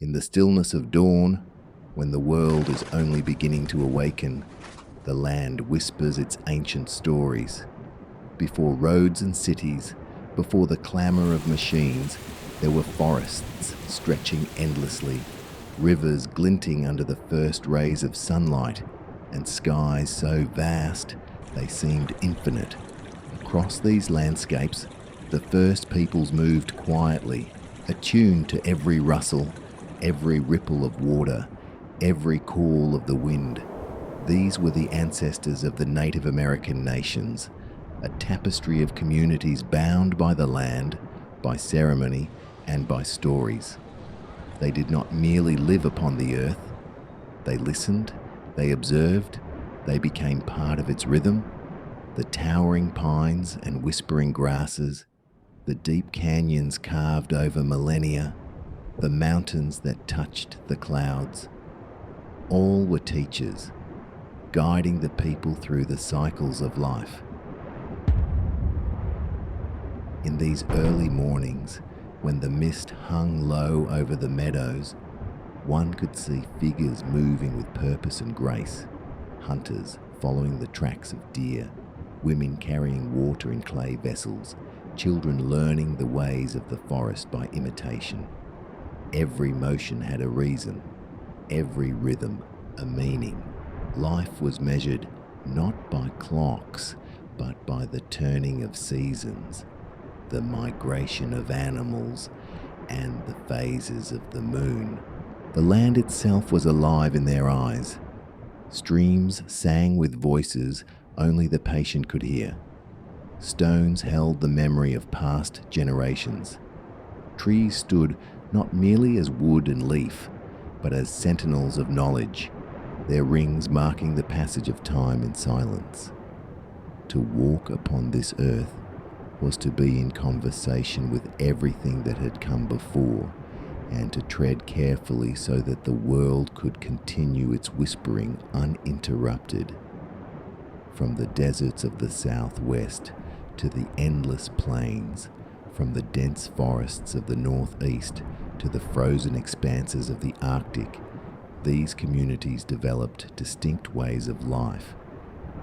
In the stillness of dawn, when the world is only beginning to awaken, the land whispers its ancient stories. Before roads and cities, before the clamour of machines, there were forests stretching endlessly, rivers glinting under the first rays of sunlight, and skies so vast they seemed infinite. Across these landscapes, the first peoples moved quietly, attuned to every rustle, every ripple of water, every call of the wind. These were the ancestors of the Native American nations, a tapestry of communities bound by the land, by ceremony, and by stories. They did not merely live upon the earth. They listened, they observed, they became part of its rhythm. The towering pines and whispering grasses, the deep canyons carved over millennia, the mountains that touched the clouds. All were teachers, guiding the people through the cycles of life. In these early mornings, when the mist hung low over the meadows, one could see figures moving with purpose and grace, hunters following the tracks of deer, women carrying water in clay vessels, children learning the ways of the forest by imitation. Every motion had a reason, every rhythm a meaning. Life was measured not by clocks, but by the turning of seasons, the migration of animals, and the phases of the moon. The land itself was alive in their eyes. Streams sang with voices only the patient could hear. Stones held the memory of past generations. Trees stood not merely as wood and leaf, but as sentinels of knowledge, their rings marking the passage of time in silence. To walk upon this earth was to be in conversation with everything that had come before, and to tread carefully so that the world could continue its whispering uninterrupted. From the deserts of the southwest to the endless plains, from the dense forests of the northeast to the frozen expanses of the Arctic, these communities developed distinct ways of life.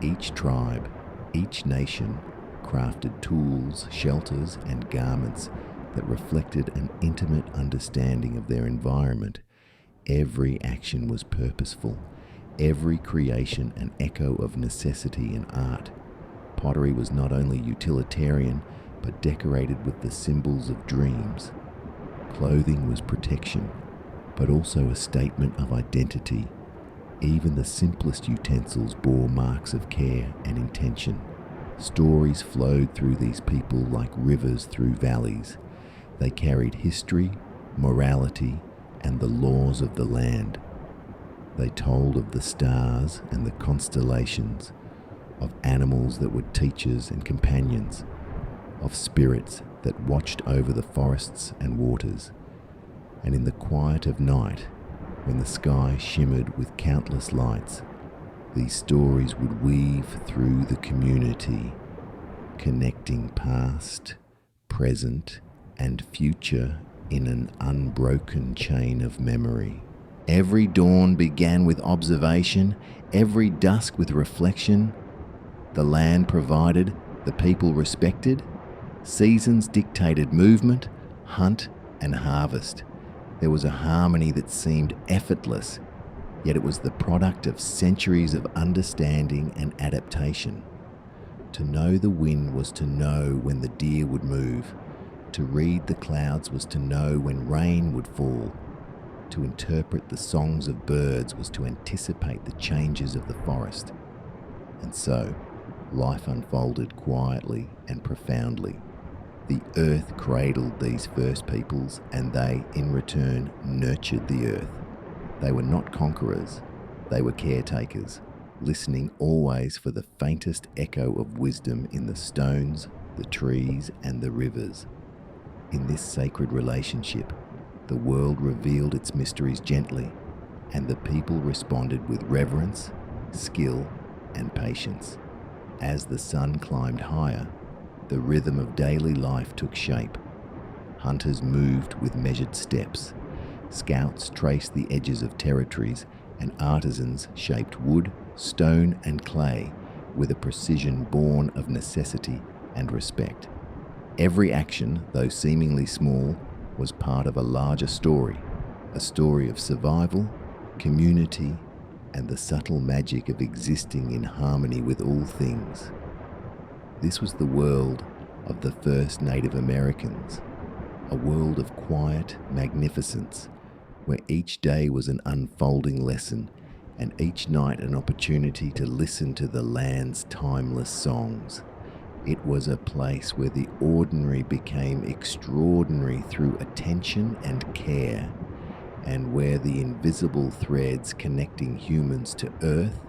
Each tribe, each nation, crafted tools, shelters, and garments that reflected an intimate understanding of their environment. Every action was purposeful, every creation an echo of necessity and art. Pottery was not only utilitarian, but decorated with the symbols of dreams. Clothing was protection, but also a statement of identity. Even the simplest utensils bore marks of care and intention. Stories flowed through these people like rivers through valleys. They carried history, morality, and the laws of the land. They told of the stars and the constellations, of animals that were teachers and companions, of spirits that watched over the forests and waters. And in the quiet of night, when the sky shimmered with countless lights, these stories would weave through the community, connecting past, present, and future in an unbroken chain of memory. Every dawn began with observation, every dusk with reflection. The land provided, the people respected. Seasons dictated movement, hunt, and harvest. There was a harmony that seemed effortless, yet it was the product of centuries of understanding and adaptation. To know the wind was to know when the deer would move. To read the clouds was to know when rain would fall. To interpret the songs of birds was to anticipate the changes of the forest. And so, life unfolded quietly and profoundly. The earth cradled these first peoples, and they, in return, nurtured the earth. They were not conquerors, they were caretakers, listening always for the faintest echo of wisdom in the stones, the trees, and the rivers. In this sacred relationship, the world revealed its mysteries gently, and the people responded with reverence, skill, and patience. As the sun climbed higher, the rhythm of daily life took shape. Hunters moved with measured steps, Scouts traced the edges of territories, and artisans shaped wood, stone, and clay with a precision born of necessity and respect. Every action, though seemingly small, was part of a larger story, a story of survival, community, and the subtle magic of existing in harmony with all things. This was the world of the first Native Americans, a world of quiet magnificence, where each day was an unfolding lesson and each night an opportunity to listen to the land's timeless songs. It was a place where the ordinary became extraordinary through attention and care, and where the invisible threads connecting humans to earth,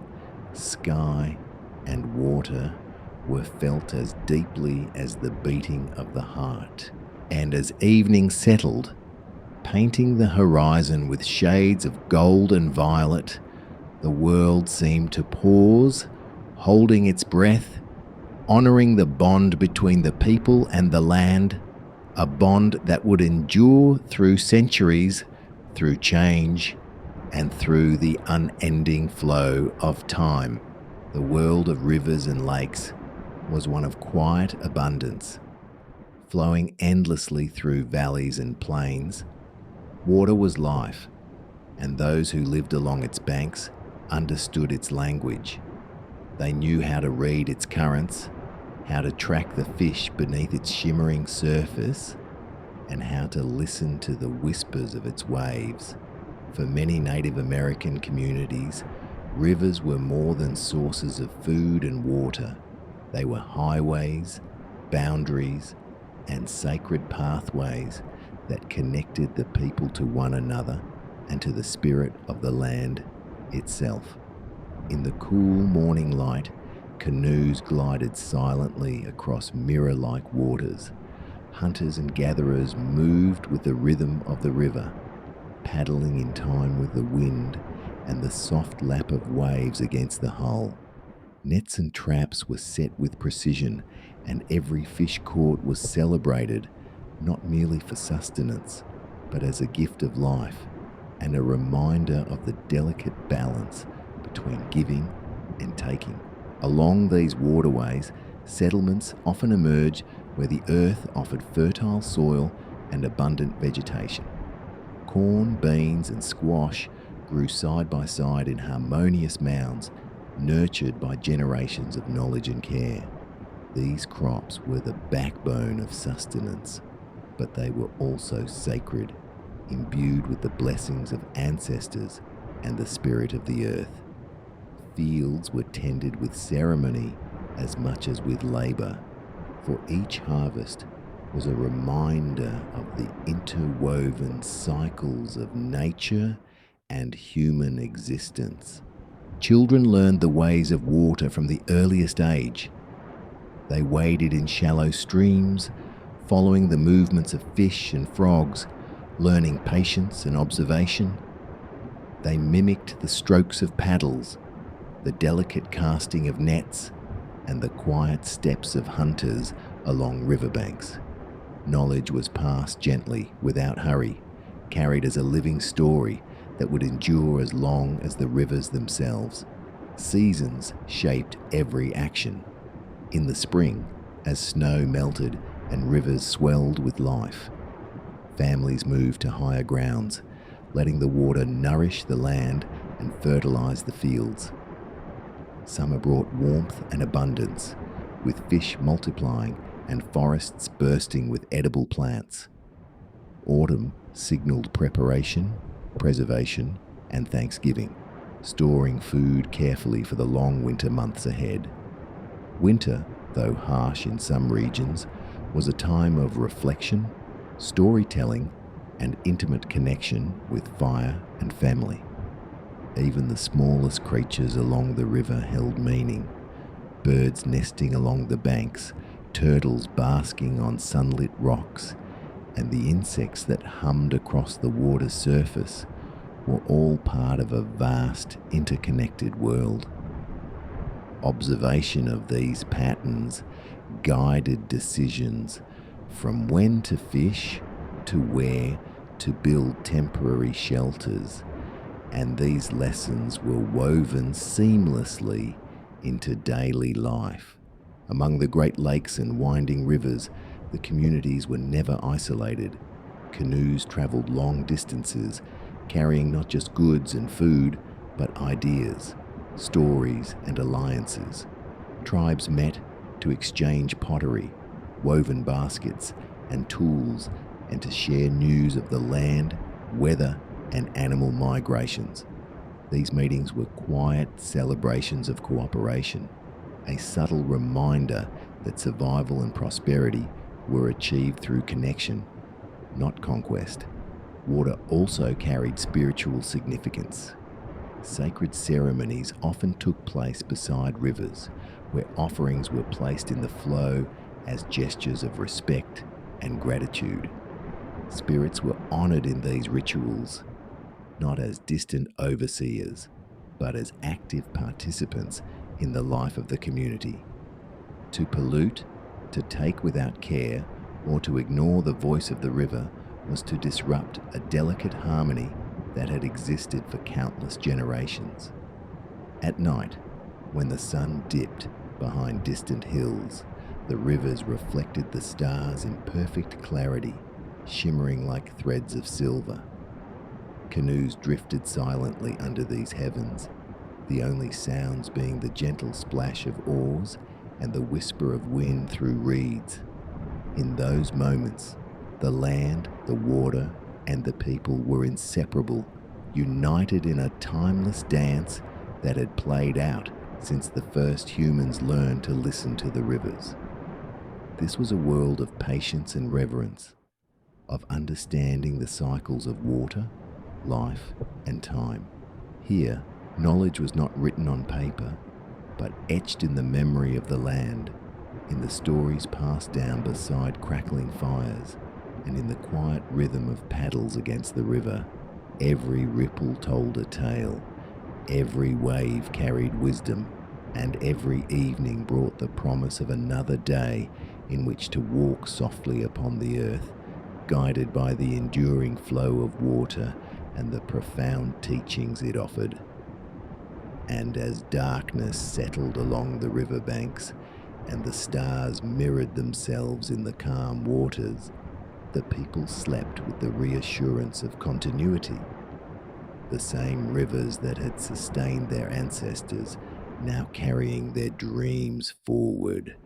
sky, and water were felt as deeply as the beating of the heart. And as evening settled, painting the horizon with shades of gold and violet, the world seemed to pause, holding its breath, honoring the bond between the people and the land, a bond that would endure through centuries, through change, and through the unending flow of time. The world of rivers and lakes was one of quiet abundance, flowing endlessly through valleys and plains. Water was life, and those who lived along its banks understood its language. They knew how to read its currents, how to track the fish beneath its shimmering surface, and how to listen to the whispers of its waves. For many Native American communities, rivers were more than sources of food and water. They were highways, boundaries, and sacred pathways that connected the people to one another and to the spirit of the land itself. In the cool morning light, canoes glided silently across mirror-like waters. Hunters and gatherers moved with the rhythm of the river, paddling in time with the wind and the soft lap of waves against the hull. Nets and traps were set with precision, and every fish caught was celebrated, not merely for sustenance, but as a gift of life and a reminder of the delicate balance between giving and taking. Along these waterways, settlements often emerged where the earth offered fertile soil and abundant vegetation. Corn, beans, and squash grew side by side in harmonious mounds, nurtured by generations of knowledge and care. These crops were the backbone of sustenance, but they were also sacred, imbued with the blessings of ancestors and the spirit of the earth. Fields were tended with ceremony as much as with labor, for each harvest was a reminder of the interwoven cycles of nature and human existence. Children learned the ways of water from the earliest age. They waded in shallow streams, following the movements of fish and frogs, learning patience and observation. They mimicked the strokes of paddles, the delicate casting of nets, and the quiet steps of hunters along riverbanks. Knowledge was passed gently, without hurry, carried as a living story that would endure as long as the rivers themselves. Seasons shaped every action. In the spring, as snow melted and rivers swelled with life, families moved to higher grounds, letting the water nourish the land and fertilize the fields. Summer brought warmth and abundance, with fish multiplying and forests bursting with edible plants. Autumn signaled preparation, preservation, and thanksgiving, storing food carefully for the long winter months ahead. Winter, though harsh in some regions, was a time of reflection, storytelling, and intimate connection with fire and family. Even the smallest creatures along the river held meaning. Birds nesting along the banks, turtles basking on sunlit rocks, and the insects that hummed across the water's surface were all part of a vast, interconnected world. Observation of these patterns guided decisions, from when to fish, to where, to build temporary shelters, and these lessons were woven seamlessly into daily life. Among the Great Lakes and winding rivers, the communities were never isolated. Canoes traveled long distances, carrying not just goods and food, but ideas, stories, and alliances. Tribes met to exchange pottery, woven baskets, and tools, and to share news of the land, weather, and animal migrations. These meetings were quiet celebrations of cooperation, a subtle reminder that survival and prosperity were achieved through connection, not conquest. Water also carried spiritual significance. Sacred ceremonies often took place beside rivers, where offerings were placed in the flow as gestures of respect and gratitude. Spirits were honored in these rituals, not as distant overseers, but as active participants in the life of the community. To pollute, to take without care, or to ignore the voice of the river was to disrupt a delicate harmony that had existed for countless generations. At night, when the sun dipped behind distant hills, the rivers reflected the stars in perfect clarity, shimmering like threads of silver. Canoes drifted silently under these heavens, the only sounds being the gentle splash of oars and the whisper of wind through reeds. In those moments, the land, the water, and the people were inseparable, united in a timeless dance that had played out since the first humans learned to listen to the rivers. This was a world of patience and reverence, of understanding the cycles of water, life, and time. Here, knowledge was not written on paper, but etched in the memory of the land, in the stories passed down beside crackling fires, and in the quiet rhythm of paddles against the river. Every ripple told a tale, every wave carried wisdom, and every evening brought the promise of another day in which to walk softly upon the earth, guided by the enduring flow of water and the profound teachings it offered. And as darkness settled along the riverbanks and the stars mirrored themselves in the calm waters, the people slept with the reassurance of continuity. The same rivers that had sustained their ancestors now carrying their dreams forward,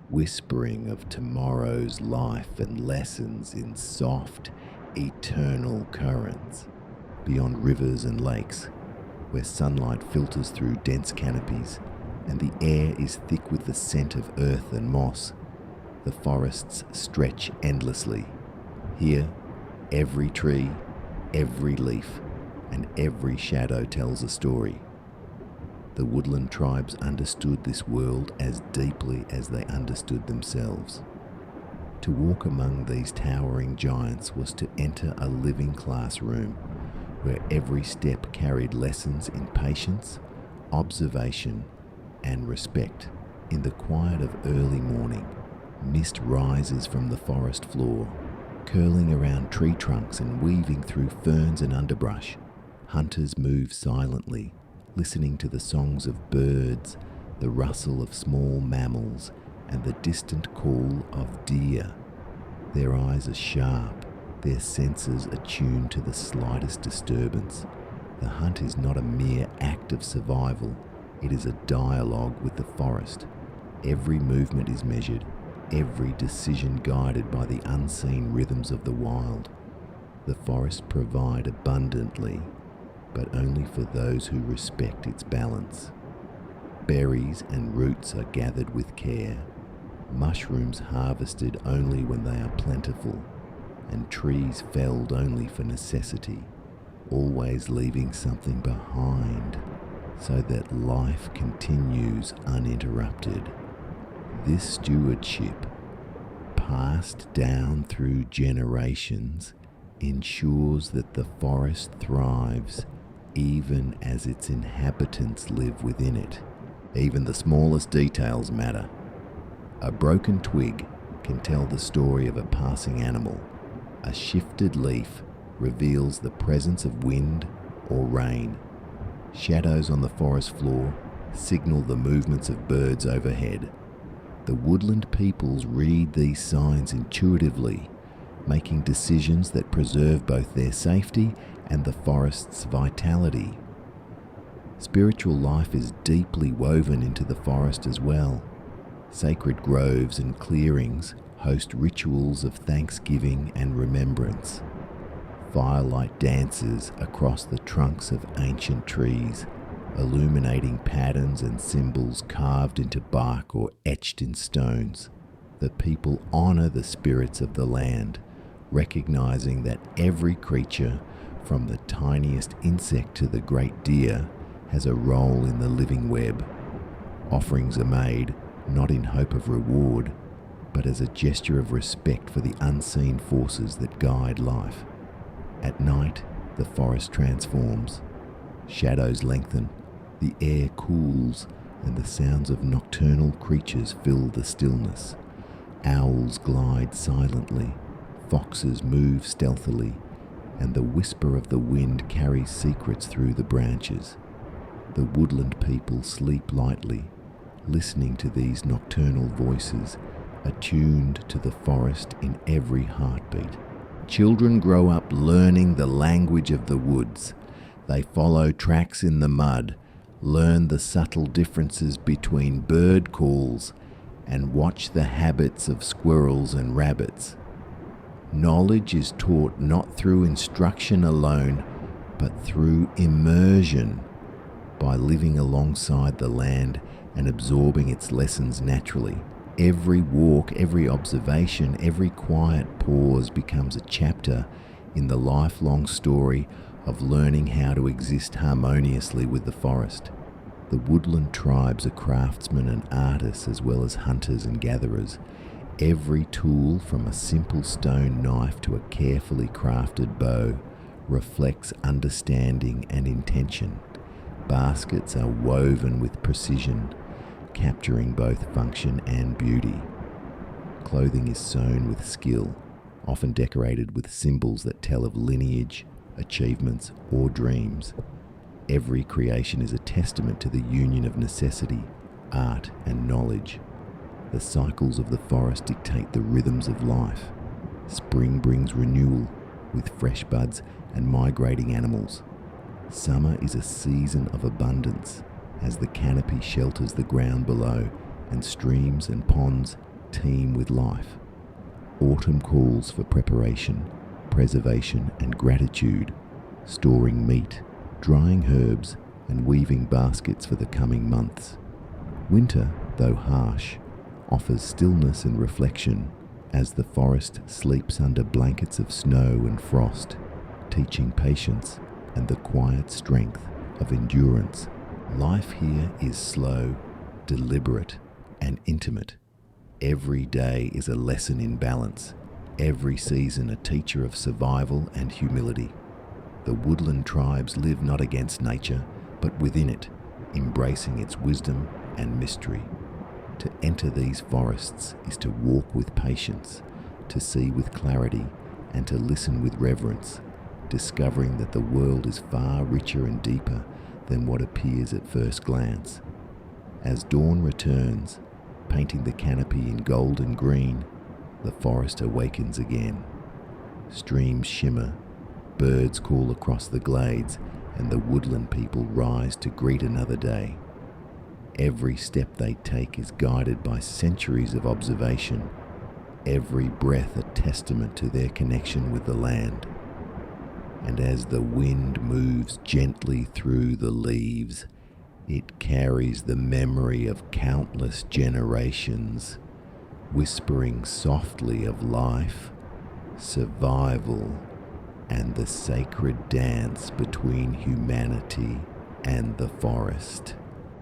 whispering of tomorrow's life and lessons in soft, eternal currents. Beyond rivers and lakes, where sunlight filters through dense canopies and the air is thick with the scent of earth and moss, the forests stretch endlessly. Here, every tree, every leaf, and every shadow tells a story. The woodland tribes understood this world as deeply as they understood themselves. To walk among these towering giants was to enter a living classroom where every step carried lessons in patience, observation, and respect. In the quiet of early morning, mist rises from the forest floor, curling around tree trunks and weaving through ferns and underbrush. Hunters move silently, listening to the songs of birds, the rustle of small mammals, and the distant call of deer. Their eyes are sharp, their senses attuned to the slightest disturbance. The hunt is not a mere act of survival, it is a dialogue with the forest. Every movement is measured, every decision guided by the unseen rhythms of the wild. The forests provide abundantly, but only for those who respect its balance. Berries and roots are gathered with care, mushrooms harvested only when they are plentiful, and trees felled only for necessity, always leaving something behind so that life continues uninterrupted. This stewardship, passed down through generations, ensures that the forest thrives even as its inhabitants live within it. Even the smallest details matter. A broken twig can tell the story of a passing animal. A shifted leaf reveals the presence of wind or rain. Shadows on the forest floor signal the movements of birds overhead. The woodland peoples read these signs intuitively, making decisions that preserve both their safety and the forest's vitality. Spiritual life is deeply woven into the forest as well. Sacred groves and clearings host rituals of thanksgiving and remembrance. Firelight dances across the trunks of ancient trees, illuminating patterns and symbols carved into bark or etched in stones. The people honor the spirits of the land, recognizing that every creature, from the tiniest insect to the great deer, has a role in the living web. Offerings are made not in hope of reward, but as a gesture of respect for the unseen forces that guide life. At night, the forest transforms. Shadows lengthen, the air cools, and the sounds of nocturnal creatures fill the stillness. Owls glide silently, foxes move stealthily, and the whisper of the wind carries secrets through the branches. The woodland people sleep lightly, listening to these nocturnal voices, attuned to the forest in every heartbeat. Children grow up learning the language of the woods. They follow tracks in the mud, learn the subtle differences between bird calls, and watch the habits of squirrels and rabbits. Knowledge is taught not through instruction alone, but through immersion. By living alongside the land and absorbing its lessons naturally, every walk, every observation, every quiet pause becomes a chapter in the lifelong story of learning how to exist harmoniously with the forest. The woodland tribes are craftsmen and artists as well as hunters and gatherers. Every tool, from a simple stone knife to a carefully crafted bow, reflects understanding and intention. Baskets are woven with precision, capturing both function and beauty. Clothing is sewn with skill, often decorated with symbols that tell of lineage, achievements, or dreams. Every creation is a testament to the union of necessity, art, and knowledge. The cycles of the forest dictate the rhythms of life. Spring brings renewal, with fresh buds and migrating animals. Summer is a season of abundance, as the canopy shelters the ground below, and streams and ponds teem with life. Autumn calls for preparation, preservation, and gratitude, storing meat, drying herbs, and weaving baskets for the coming months. Winter, though harsh, offers stillness and reflection, as the forest sleeps under blankets of snow and frost, teaching patience and the quiet strength of endurance. Life here is slow, deliberate, and intimate. Every day is a lesson in balance, every season a teacher of survival and humility. The woodland tribes live not against nature, but within it, embracing its wisdom and mystery. To enter these forests is to walk with patience, to see with clarity, and to listen with reverence, discovering that the world is far richer and deeper than what appears at first glance. As dawn returns, painting the canopy in gold and green, the forest awakens again. Streams shimmer, birds call across the glades, and the woodland people rise to greet another day. Every step they take is guided by centuries of observation, every breath a testament to their connection with the land. And as the wind moves gently through the leaves, it carries the memory of countless generations, whispering softly of life, survival, and the sacred dance between humanity and the forest.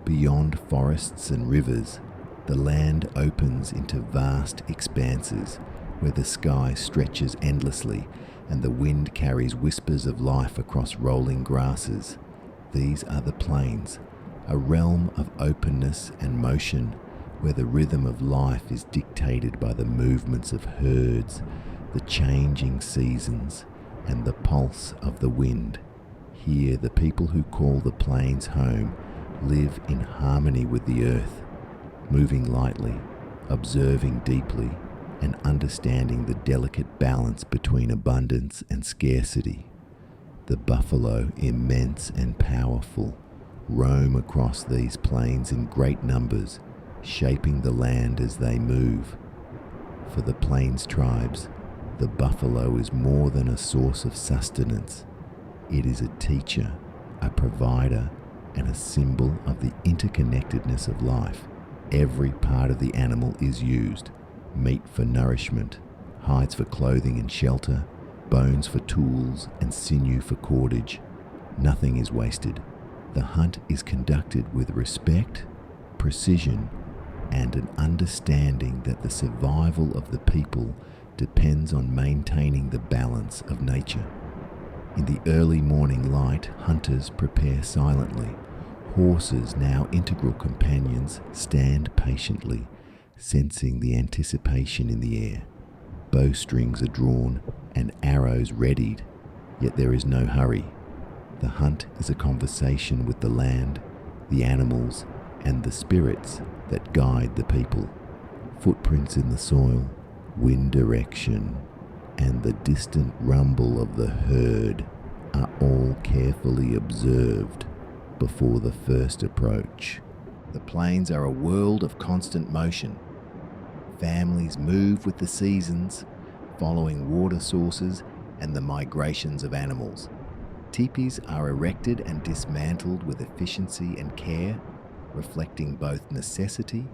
Beyond forests and rivers, the land opens into vast expanses where the sky stretches endlessly and the wind carries whispers of life across rolling grasses. These are the plains, a realm of openness and motion where the rhythm of life is dictated by the movements of herds, the changing seasons, and the pulse of the wind. Here, the people who call the plains home live in harmony with the earth, moving lightly, observing deeply, and understanding the delicate balance between abundance and scarcity. The buffalo, immense and powerful, roam across these plains in great numbers, shaping the land as they move. For the plains tribes, the buffalo is more than a source of sustenance. It is a teacher, a provider, and a symbol of the interconnectedness of life. Every part of the animal is used: meat for nourishment, hides for clothing and shelter, bones for tools, and sinew for cordage. Nothing is wasted. The hunt is conducted with respect, precision, and an understanding that the survival of the people depends on maintaining the balance of nature. In the early morning light, hunters prepare silently. Horses, now integral companions, stand patiently, sensing the anticipation in the air. Bowstrings are drawn and arrows readied, yet there is no hurry. The hunt is a conversation with the land, the animals, and the spirits that guide the people. Footprints in the soil, wind direction, and the distant rumble of the herd are all carefully observed before the first approach. The plains are a world of constant motion. Families move with the seasons, following water sources and the migrations of animals. Teepees are erected and dismantled with efficiency and care, reflecting both necessity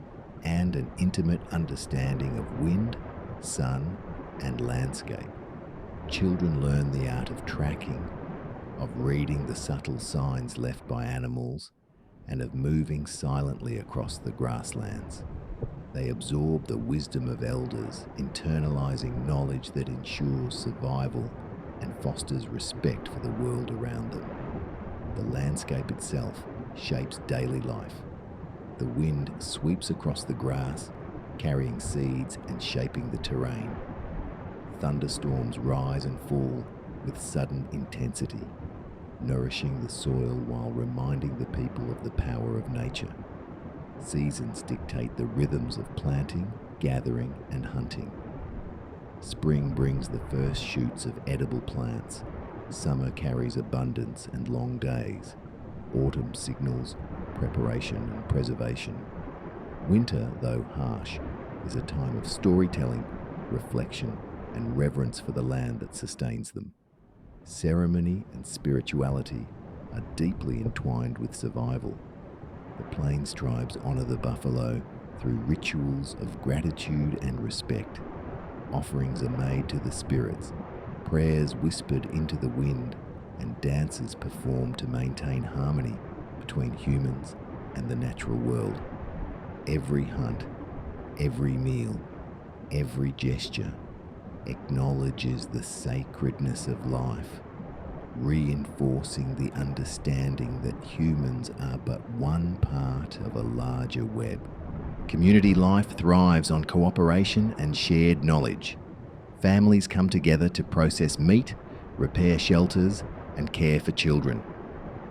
and an intimate understanding of wind, sun, and landscape. Children learn the art of tracking, of reading the subtle signs left by animals, and of moving silently across the grasslands. They absorb the wisdom of elders, internalizing knowledge that ensures survival and fosters respect for the world around them. The landscape itself shapes daily life. The wind sweeps across the grass, carrying seeds and shaping the terrain. Thunderstorms rise and fall with sudden intensity, nourishing the soil while reminding the people of the power of nature. Seasons dictate the rhythms of planting, gathering, and hunting. Spring brings the first shoots of edible plants. Summer carries abundance and long days. Autumn signals preparation and preservation. Winter, though harsh, is a time of storytelling, reflection, and reverence for the land that sustains them. Ceremony and spirituality are deeply entwined with survival. The plains tribes honor the buffalo through rituals of gratitude and respect. Offerings are made to the spirits, prayers whispered into the wind, and dances performed to maintain harmony between humans and the natural world. Every hunt, every meal, every gesture acknowledges the sacredness of life, reinforcing the understanding that humans are but one part of a larger web. Community life thrives on cooperation and shared knowledge. Families come together to process meat, repair shelters, and care for children.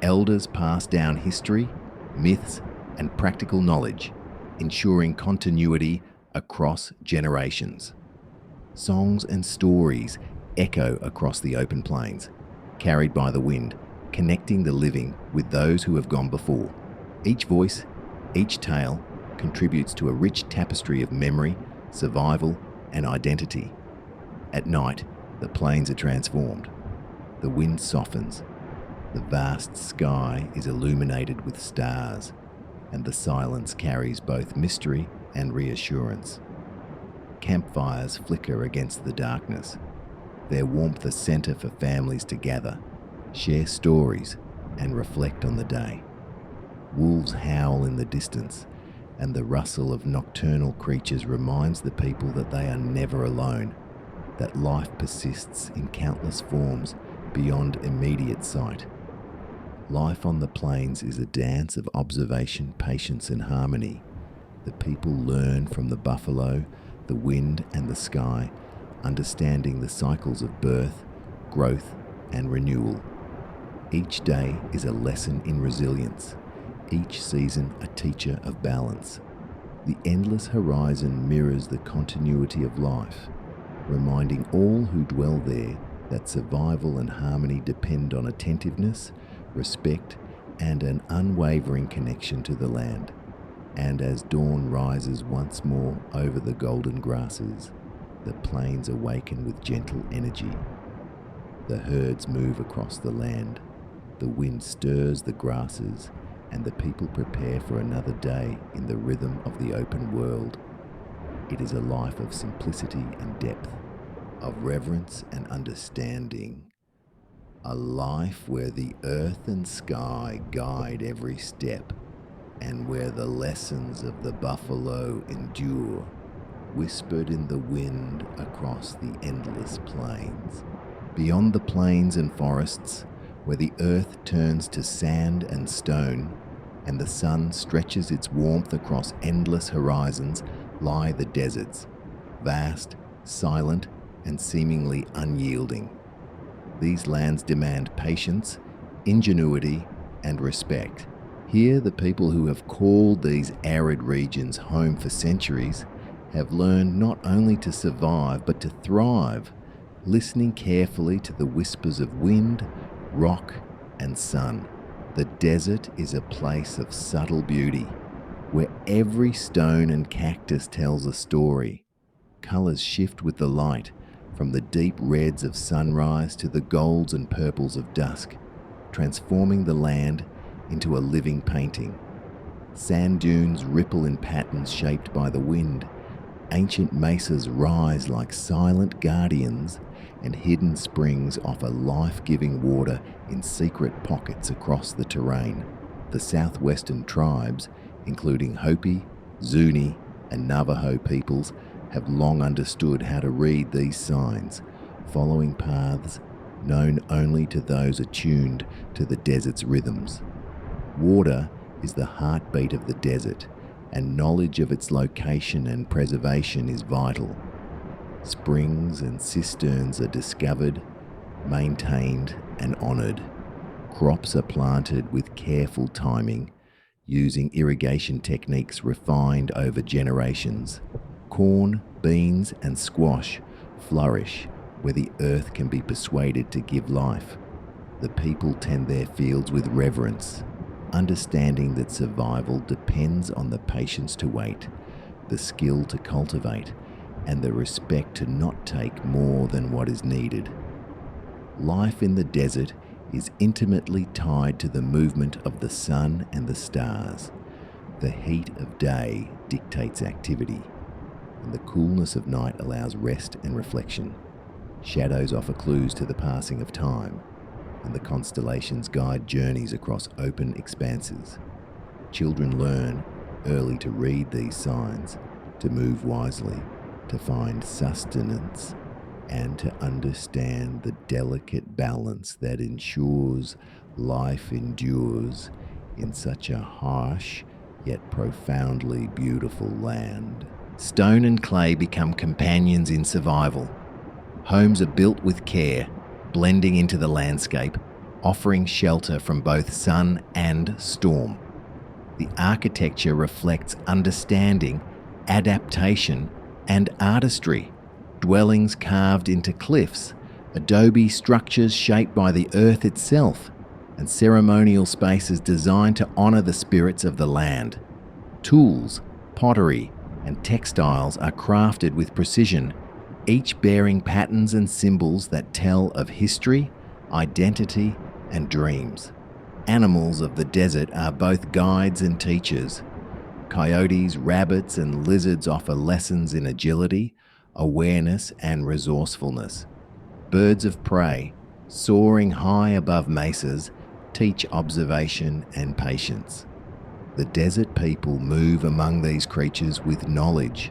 Elders pass down history, myths, and practical knowledge, ensuring continuity across generations. Songs and stories echo across the open plains, carried by the wind, connecting the living with those who have gone before. Each voice, each tale, contributes to a rich tapestry of memory, survival, and identity. At night, the plains are transformed. The wind softens. The vast sky is illuminated with stars, and the silence carries both mystery and reassurance. Campfires flicker against the darkness, their warmth a center for families to gather, share stories, and reflect on the day. Wolves howl in the distance, and the rustle of nocturnal creatures reminds the people that they are never alone, that life persists in countless forms beyond immediate sight. Life on the plains is a dance of observation, patience, and harmony. The people learn from the buffalo, the wind, and the sky, understanding the cycles of birth, growth, and renewal. Each day is a lesson in resilience, each season a teacher of balance. The endless horizon mirrors the continuity of life, reminding all who dwell there that survival and harmony depend on attentiveness, respect, and an unwavering connection to the land. And as dawn rises once more over the golden grasses, the plains awaken with gentle energy. The herds move across the land, the wind stirs the grasses, and the people prepare for another day in the rhythm of the open world. It is a life of simplicity and depth, of reverence and understanding. A life where the earth and sky guide every step, and where the lessons of the buffalo endure, whispered in the wind across the endless plains. Beyond the plains and forests, where the earth turns to sand and stone, and the sun stretches its warmth across endless horizons, lie the deserts, vast, silent, and seemingly unyielding. These lands demand patience, ingenuity, and respect. Here, the people who have called these arid regions home for centuries have learned not only to survive but to thrive, listening carefully to the whispers of wind, rock, and sun. The desert is a place of subtle beauty, where every stone and cactus tells a story. Colors shift with the light, from the deep reds of sunrise to the golds and purples of dusk, transforming the land into a living painting. Sand dunes ripple in patterns shaped by the wind. Ancient mesas rise like silent guardians, and hidden springs offer life-giving water in secret pockets across the terrain. The southwestern tribes, including Hopi, Zuni, and Navajo peoples, have long understood how to read these signs, following paths known only to those attuned to the desert's rhythms. Water is the heartbeat of the desert, and knowledge of its location and preservation is vital. Springs and cisterns are discovered, maintained, and honoured. Crops are planted with careful timing, using irrigation techniques refined over generations. Corn, beans, and squash flourish where the earth can be persuaded to give life. The people tend their fields with reverence, understanding that survival depends on the patience to wait, the skill to cultivate, and the respect to not take more than what is needed. Life in the desert is intimately tied to the movement of the sun and the stars. The heat of day dictates activity, and the coolness of night allows rest and reflection. Shadows offer clues to the passing of time, and the constellations guide journeys across open expanses. Children learn early to read these signs, to move wisely, to find sustenance, and to understand the delicate balance that ensures life endures in such a harsh yet profoundly beautiful land. Stone and clay become companions in survival. Homes are built with care, blending into the landscape, offering shelter from both sun and storm. The architecture reflects understanding, adaptation, and artistry. Dwellings carved into cliffs, adobe structures shaped by the earth itself, and ceremonial spaces designed to honor the spirits of the land. Tools, pottery, and textiles are crafted with precision, each bearing patterns and symbols that tell of history, identity, and dreams. Animals of the desert are both guides and teachers. Coyotes, rabbits, and lizards offer lessons in agility, awareness, and resourcefulness. Birds of prey, soaring high above mesas, teach observation and patience. The desert people move among these creatures with knowledge,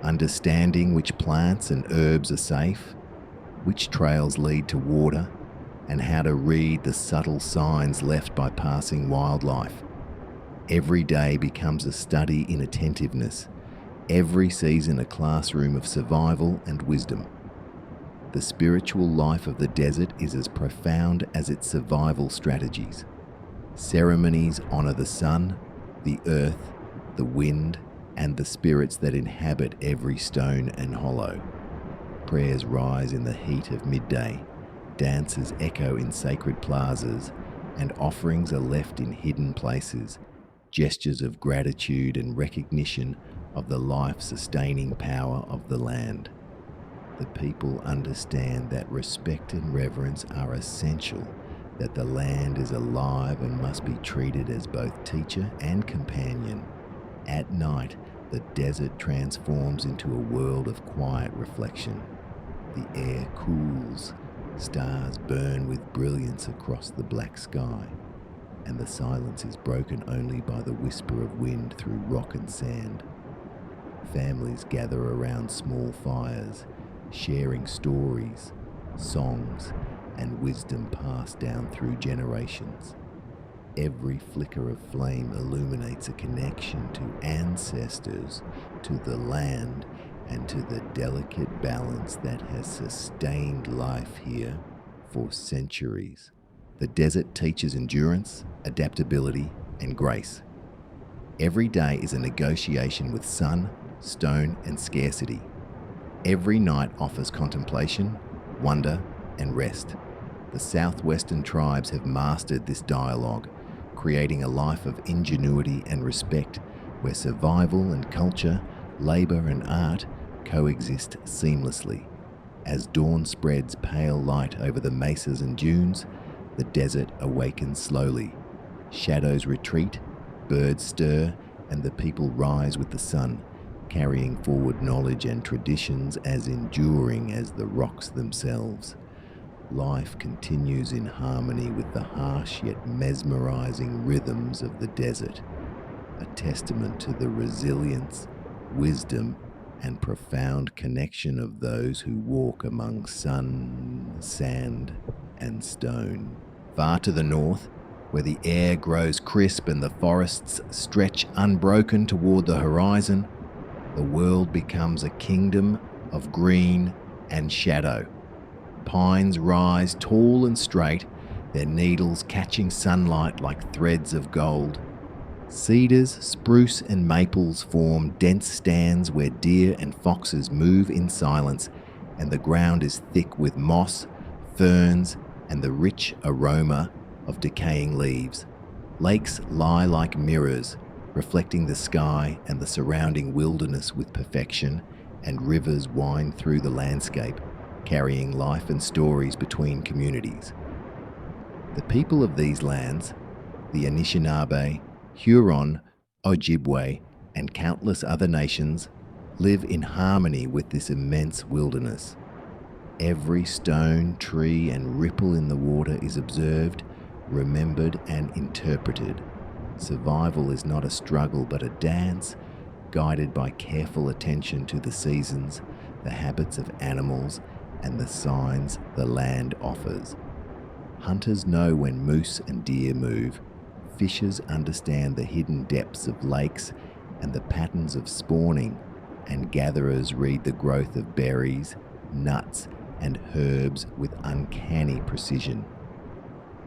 understanding which plants and herbs are safe, which trails lead to water, and how to read the subtle signs left by passing wildlife. Every day becomes a study in attentiveness, every season a classroom of survival and wisdom. The spiritual life of the desert is as profound as its survival strategies. Ceremonies honor the sun, the earth, the wind, and the spirits that inhabit every stone and hollow. Prayers rise in the heat of midday, dances echo in sacred plazas, and offerings are left in hidden places, gestures of gratitude and recognition of the life-sustaining power of the land. The people understand that respect and reverence are essential, that the land is alive and must be treated as both teacher and companion. At night, the desert transforms into a world of quiet reflection. The air cools, stars burn with brilliance across the black sky, and the silence is broken only by the whisper of wind through rock and sand. Families gather around small fires, sharing stories, songs, and wisdom passed down through generations. Every flicker of flame illuminates a connection to ancestors, to the land, and to the delicate balance that has sustained life here for centuries. The desert teaches endurance, adaptability, and grace. Every day is a negotiation with sun, stone, and scarcity. Every night offers contemplation, wonder, and rest. The southwestern tribes have mastered this dialogue, creating a life of ingenuity and respect where survival and culture, labor and art coexist seamlessly. As dawn spreads pale light over the mesas and dunes, the desert awakens slowly. Shadows retreat, birds stir, and the people rise with the sun, carrying forward knowledge and traditions as enduring as the rocks themselves. Life continues in harmony with the harsh yet mesmerizing rhythms of the desert, a testament to the resilience, wisdom, and profound connection of those who walk among sun, sand, and stone. Far to the north, where the air grows crisp and the forests stretch unbroken toward the horizon, the world becomes a kingdom of green and shadow. Pines rise tall and straight, their needles catching sunlight like threads of gold. Cedars, spruce, and maples form dense stands where deer and foxes move in silence, and the ground is thick with moss, ferns, and the rich aroma of decaying leaves. Lakes lie like mirrors, reflecting the sky and the surrounding wilderness with perfection, and rivers wind through the landscape, carrying life and stories between communities. The people of these lands, the Anishinaabe, Huron, Ojibwe, and countless other nations, live in harmony with this immense wilderness. Every stone, tree, and ripple in the water is observed, remembered, and interpreted. Survival is not a struggle but a dance, guided by careful attention to the seasons, the habits of animals, and the signs the land offers. Hunters know when moose and deer move. Fishers understand the hidden depths of lakes and the patterns of spawning, and gatherers read the growth of berries, nuts, and herbs with uncanny precision.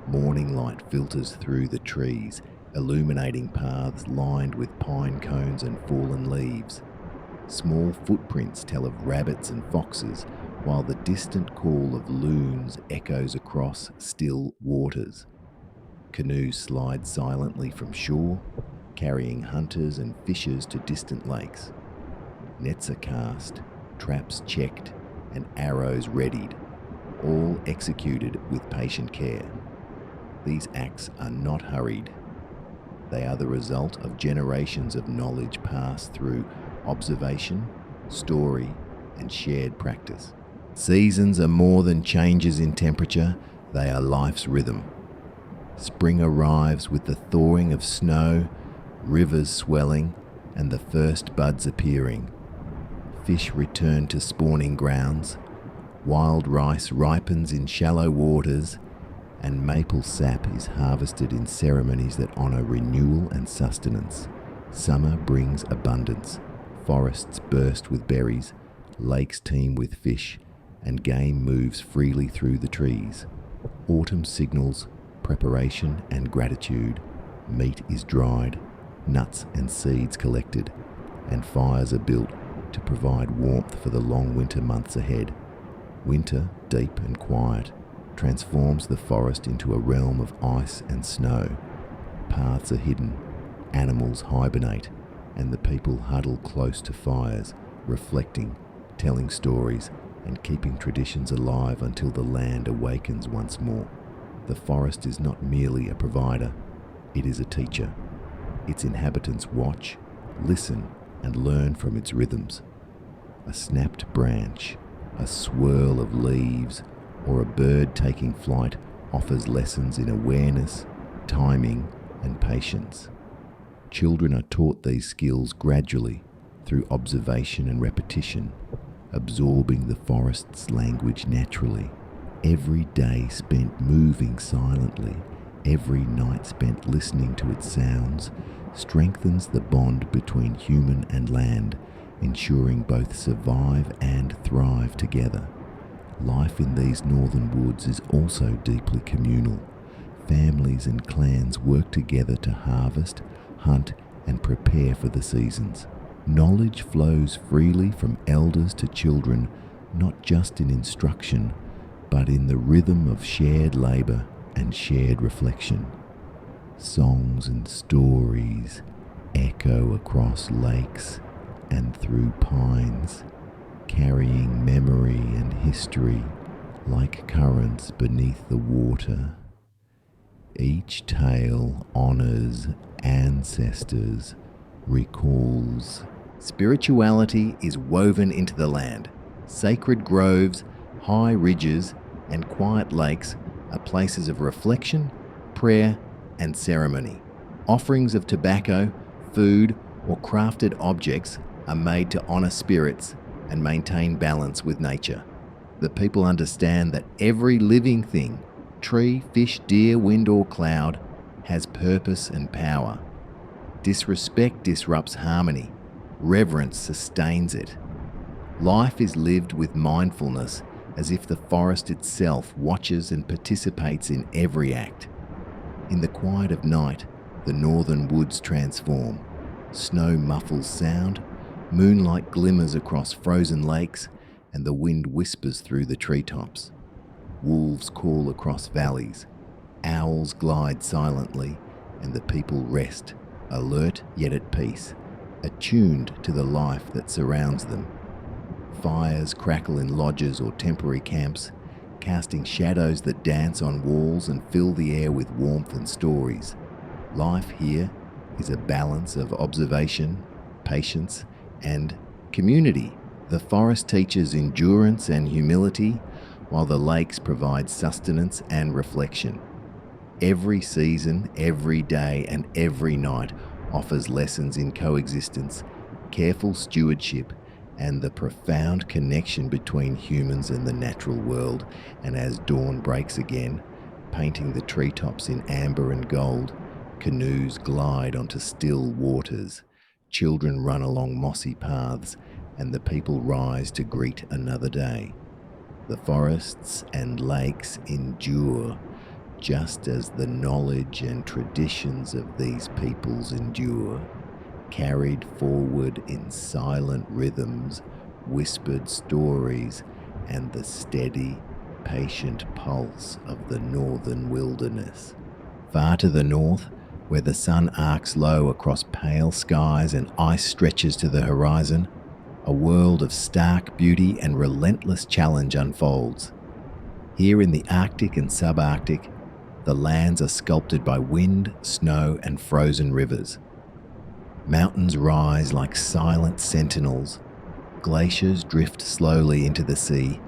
Morning light filters through the trees, illuminating paths lined with pine cones and fallen leaves. Small footprints tell of rabbits and foxes, while the distant call of loons echoes across still waters. Canoes slide silently from shore, carrying hunters and fishers to distant lakes. Nets are cast, traps checked, and arrows readied, all executed with patient care. These acts are not hurried. They are the result of generations of knowledge passed through observation, story, and shared practice. Seasons are more than changes in temperature, they are life's rhythm. Spring arrives with the thawing of snow, rivers swelling, and the first buds appearing. Fish return to spawning grounds, wild rice ripens in shallow waters, and maple sap is harvested in ceremonies that honor renewal and sustenance. Summer brings abundance, forests burst with berries, lakes teem with fish, and game moves freely through the trees. Autumn signals preparation and gratitude. Meat is dried, nuts and seeds collected, and fires are built to provide warmth for the long winter months ahead. Winter, deep and quiet, transforms the forest into a realm of ice and snow. Paths are hidden, animals hibernate, and the people huddle close to fires, reflecting, telling stories, and keeping traditions alive until the land awakens once more. The forest is not merely a provider, it is a teacher. Its inhabitants watch, listen, and learn from its rhythms. A snapped branch, a swirl of leaves, or a bird taking flight offers lessons in awareness, timing, and patience. Children are taught these skills gradually through observation and repetition, absorbing the forest's language naturally. Every day spent moving silently, every night spent listening to its sounds, strengthens the bond between human and land, ensuring both survive and thrive together. Life in these northern woods is also deeply communal. Families and clans work together to harvest, hunt, and prepare for the seasons. Knowledge flows freely from elders to children, not just in instruction, but in the rhythm of shared labor and shared reflection. Songs and stories echo across lakes and through pines, carrying memory and history like currents beneath the water. Each tale honors ancestors, recalls. Spirituality is woven into the land. Sacred groves, high ridges, and quiet lakes are places of reflection, prayer, and ceremony. Offerings of tobacco, food, or crafted objects are made to honor spirits and maintain balance with nature. The people understand that every living thing, tree, fish, deer, wind, or cloud, has purpose and power. Disrespect disrupts harmony. Reverence sustains it. Life is lived with mindfulness, as if the forest itself watches and participates in every act. In the quiet of night, the northern woods transform. Snow muffles sound, moonlight glimmers across frozen lakes, and the wind whispers through the treetops. Wolves call across valleys, owls glide silently, and the people rest, alert yet at peace, attuned to the life that surrounds them. Fires crackle in lodges or temporary camps, casting shadows that dance on walls and fill the air with warmth and stories. Life here is a balance of observation, patience, and community. The forest teaches endurance and humility, while the lakes provide sustenance and reflection. Every season, every day, and every night offers lessons in coexistence, careful stewardship, and the profound connection between humans and the natural world. And as dawn breaks again, painting the treetops in amber and gold, canoes glide onto still waters, children run along mossy paths, and the people rise to greet another day. The forests and lakes endure, just as the knowledge and traditions of these peoples endure, carried forward in silent rhythms, whispered stories, and the steady, patient pulse of the northern wilderness. Far to the north, where the sun arcs low across pale skies and ice stretches to the horizon, a world of stark beauty and relentless challenge unfolds. Here in the Arctic and subarctic, the lands are sculpted by wind, snow, and frozen rivers. Mountains rise like silent sentinels, glaciers drift slowly into the sea,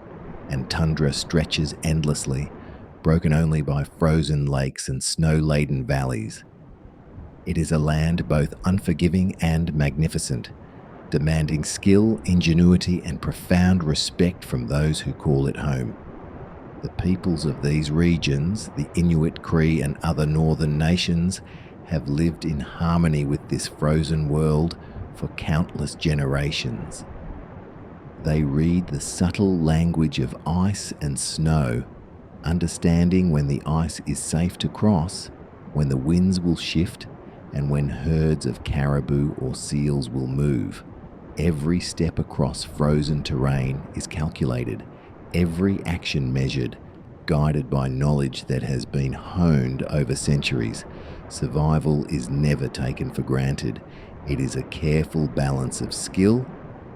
and tundra stretches endlessly, broken only by frozen lakes and snow-laden valleys. It is a land both unforgiving and magnificent, demanding skill, ingenuity, and profound respect from those who call it home. The peoples of these regions, the Inuit, Cree, and other northern nations, have lived in harmony with this frozen world for countless generations. They read the subtle language of ice and snow, understanding when the ice is safe to cross, when the winds will shift, and when herds of caribou or seals will move. Every step across frozen terrain is calculated, every action measured, guided by knowledge that has been honed over centuries. Survival is never taken for granted. It is a careful balance of skill,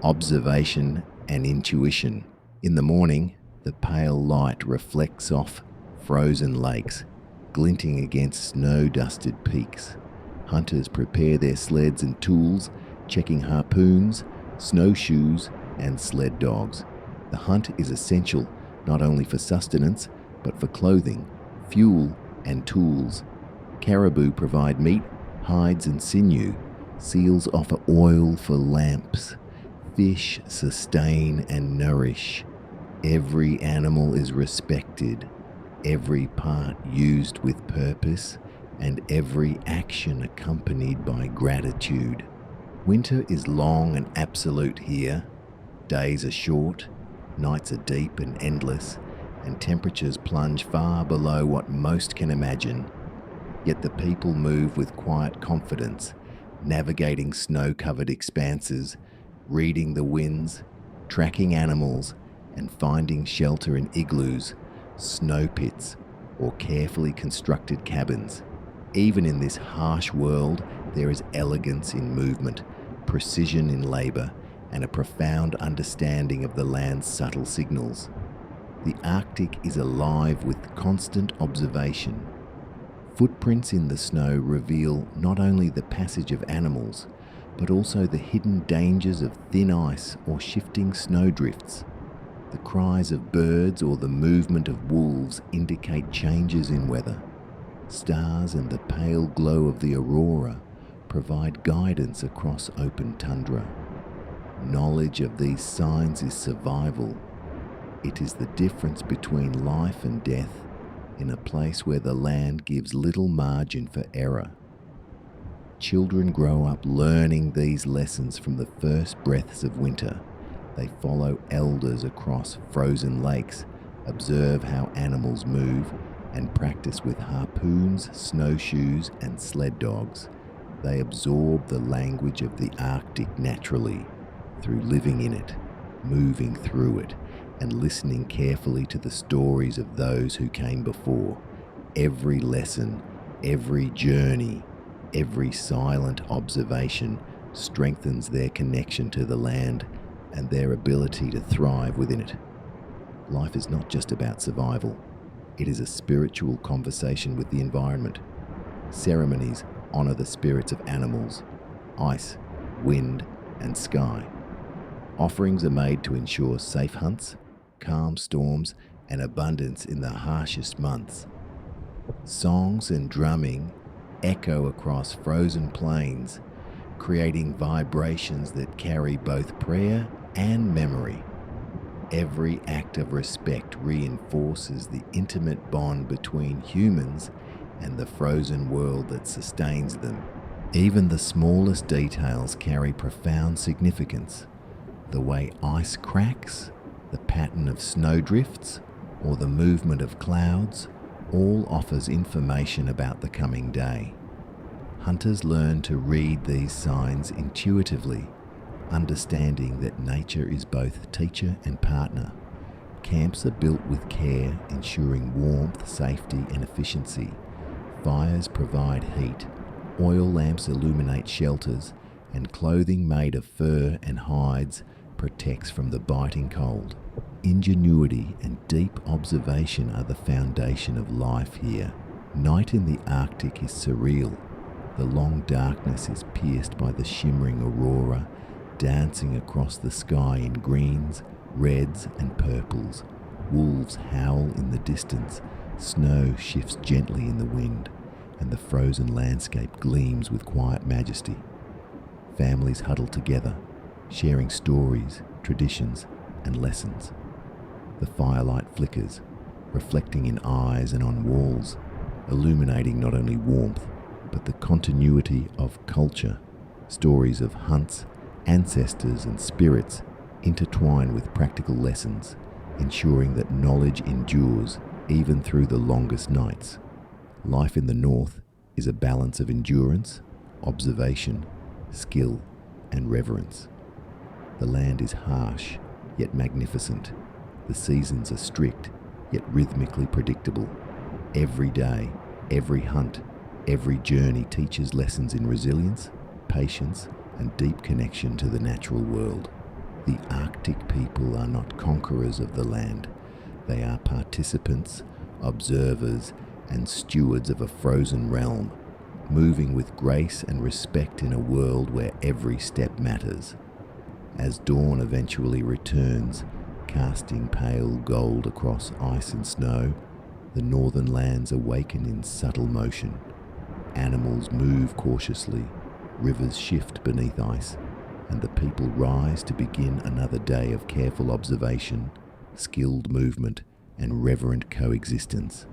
observation, and intuition. In the morning, the pale light reflects off frozen lakes, glinting against snow-dusted peaks. Hunters prepare their sleds and tools, checking harpoons, snowshoes, and sled dogs. The hunt is essential not only for sustenance, but for clothing, fuel, and tools. Caribou provide meat, hides, and sinew. Seals offer oil for lamps. Fish sustain and nourish. Every animal is respected, every part used with purpose, and every action accompanied by gratitude. Winter is long and absolute here. Days are short, nights are deep and endless, and temperatures plunge far below what most can imagine. Yet the people move with quiet confidence, navigating snow-covered expanses, reading the winds, tracking animals, and finding shelter in igloos, snow pits, or carefully constructed cabins. Even in this harsh world, there is elegance in movement, precision in labor, and a profound understanding of the land's subtle signals. The Arctic is alive with constant observation. Footprints in the snow reveal not only the passage of animals, but also the hidden dangers of thin ice or shifting snowdrifts. The cries of birds or the movement of wolves indicate changes in weather. Stars and the pale glow of the aurora provide guidance across open tundra. Knowledge of these signs is survival. It is the difference between life and death in a place where the land gives little margin for error. Children grow up learning these lessons from the first breaths of winter. They follow elders across frozen lakes, observe how animals move, and practice with harpoons, snowshoes, and sled dogs. They absorb the language of the Arctic naturally, through living in it, moving through it, and listening carefully to the stories of those who came before. Every lesson, every journey, every silent observation strengthens their connection to the land and their ability to thrive within it. Life is not just about survival. It is a spiritual conversation with the environment. Ceremonies honor the spirits of animals, ice, wind, and sky. Offerings are made to ensure safe hunts, calm storms, and abundance in the harshest months. Songs and drumming echo across frozen plains, creating vibrations that carry both prayer and memory. Every act of respect reinforces the intimate bond between humans and the frozen world that sustains them. Even the smallest details carry profound significance. The way ice cracks, the pattern of snowdrifts, or the movement of clouds all offers information about the coming day. Hunters learn to read these signs intuitively, understanding that nature is both teacher and partner. Camps are built with care, ensuring warmth, safety, and efficiency. Fires provide heat, oil lamps illuminate shelters, and clothing made of fur and hides protects from the biting cold. Ingenuity and deep observation are the foundation of life here. Night in the Arctic is surreal. The long darkness is pierced by the shimmering aurora, dancing across the sky in greens, reds, and purples. Wolves howl in the distance, snow shifts gently in the wind, and the frozen landscape gleams with quiet majesty. Families huddle together, sharing stories, traditions, and lessons. The firelight flickers, reflecting in eyes and on walls, illuminating not only warmth, but the continuity of culture. Stories of hunts, ancestors, and spirits intertwine with practical lessons, ensuring that knowledge endures even through the longest nights. Life in the north is a balance of endurance, observation, skill, and reverence. The land is harsh, yet magnificent. The seasons are strict, yet rhythmically predictable. Every day, every hunt, every journey teaches lessons in resilience, patience, and deep connection to the natural world. The Arctic people are not conquerors of the land. They are participants, observers, and stewards of a frozen realm, moving with grace and respect in a world where every step matters. As dawn eventually returns, casting pale gold across ice and snow, the northern lands awaken in subtle motion. Animals move cautiously, rivers shift beneath ice, and the people rise to begin another day of careful observation, skilled movement, and reverent coexistence.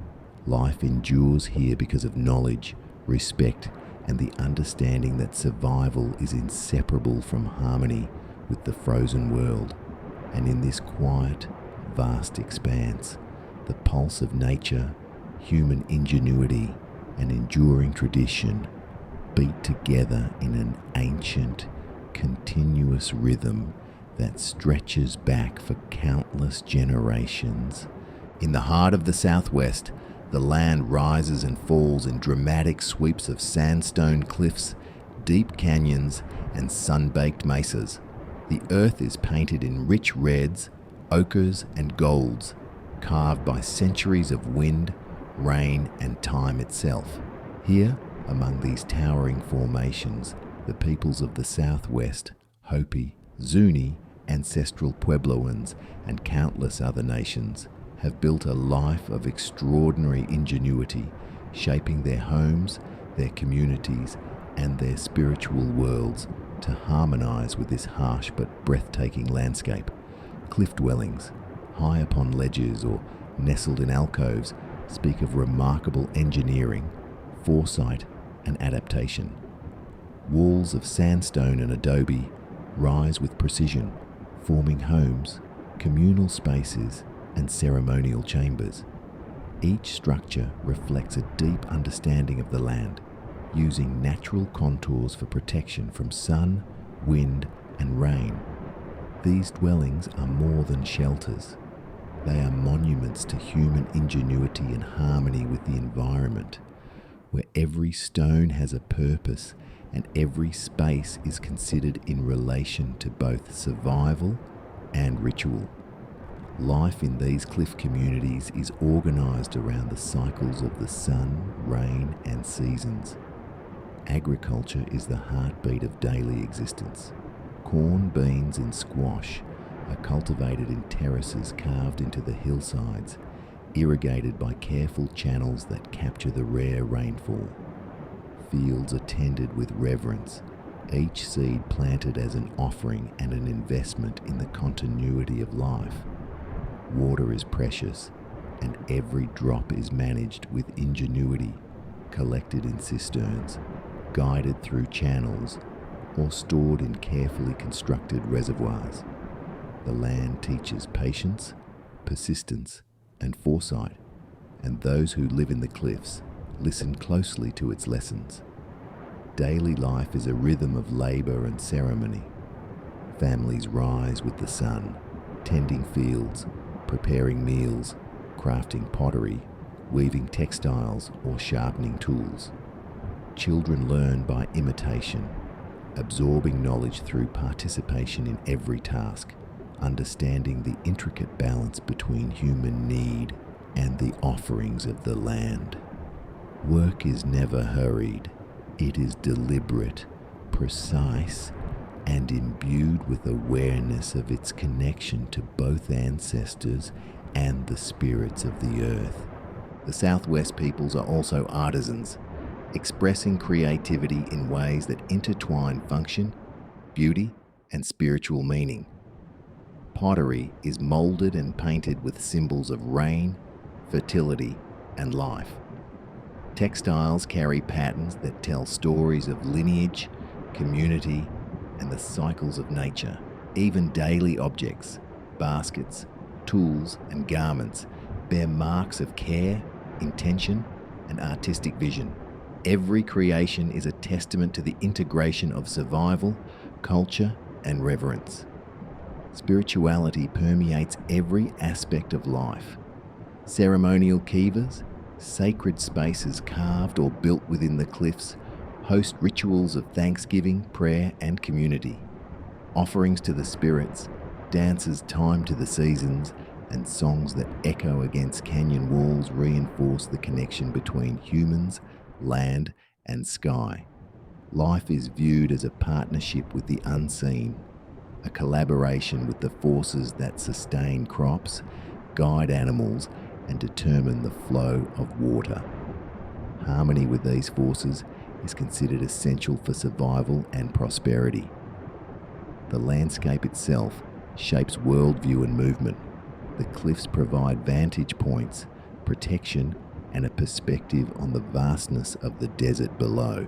Life endures here because of knowledge, respect, and the understanding that survival is inseparable from harmony with the frozen world. And in this quiet, vast expanse, the pulse of nature, human ingenuity, and enduring tradition beat together in an ancient, continuous rhythm that stretches back for countless generations. In the heart of the Southwest, the land rises and falls in dramatic sweeps of sandstone cliffs, deep canyons, and sun-baked mesas. The earth is painted in rich reds, ochres, and golds, carved by centuries of wind, rain, and time itself. Here, among these towering formations, the peoples of the Southwest, Hopi, Zuni, ancestral Puebloans, and countless other nations, have built a life of extraordinary ingenuity, shaping their homes, their communities, and their spiritual worlds to harmonize with this harsh but breathtaking landscape. Cliff dwellings, high upon ledges or nestled in alcoves, speak of remarkable engineering, foresight, and adaptation. Walls of sandstone and adobe rise with precision, forming homes, communal spaces, and ceremonial chambers. Each structure reflects a deep understanding of the land, using natural contours for protection from sun, wind, and rain. These dwellings are more than shelters. They are monuments to human ingenuity and harmony with the environment, where every stone has a purpose and every space is considered in relation to both survival and ritual. Life in these cliff communities is organized around the cycles of the sun, rain, and seasons. Agriculture is the heartbeat of daily existence. Corn, beans, and squash are cultivated in terraces carved into the hillsides, irrigated by careful channels that capture the rare rainfall. Fields are tended with reverence, each seed planted as an offering and an investment in the continuity of life. Water is precious, and every drop is managed with ingenuity, collected in cisterns, guided through channels, or stored in carefully constructed reservoirs. The land teaches patience, persistence, and foresight, and those who live in the cliffs listen closely to its lessons. Daily life is a rhythm of labor and ceremony. Families rise with the sun, tending fields, preparing meals, crafting pottery, weaving textiles, or sharpening tools. Children learn by imitation, absorbing knowledge through participation in every task, understanding the intricate balance between human need and the offerings of the land. Work is never hurried. It is deliberate, precise, and imbued with awareness of its connection to both ancestors and the spirits of the earth. The Southwest peoples are also artisans, expressing creativity in ways that intertwine function, beauty, and spiritual meaning. Pottery is molded and painted with symbols of rain, fertility, and life. Textiles carry patterns that tell stories of lineage, community, and the cycles of nature. Even daily objects, baskets, tools, and garments bear marks of care, intention, and artistic vision. Every creation is a testament to the integration of survival, culture, and reverence. Spirituality permeates every aspect of life. Ceremonial kivas, sacred spaces carved or built within the cliffs, host rituals of thanksgiving, prayer, and community. Offerings to the spirits, dances timed to the seasons, and songs that echo against canyon walls reinforce the connection between humans, land, and sky. Life is viewed as a partnership with the unseen, a collaboration with the forces that sustain crops, guide animals, and determine the flow of water. Harmony with these forces is considered essential for survival and prosperity. The landscape itself shapes worldview and movement. The cliffs provide vantage points, protection, and a perspective on the vastness of the desert below.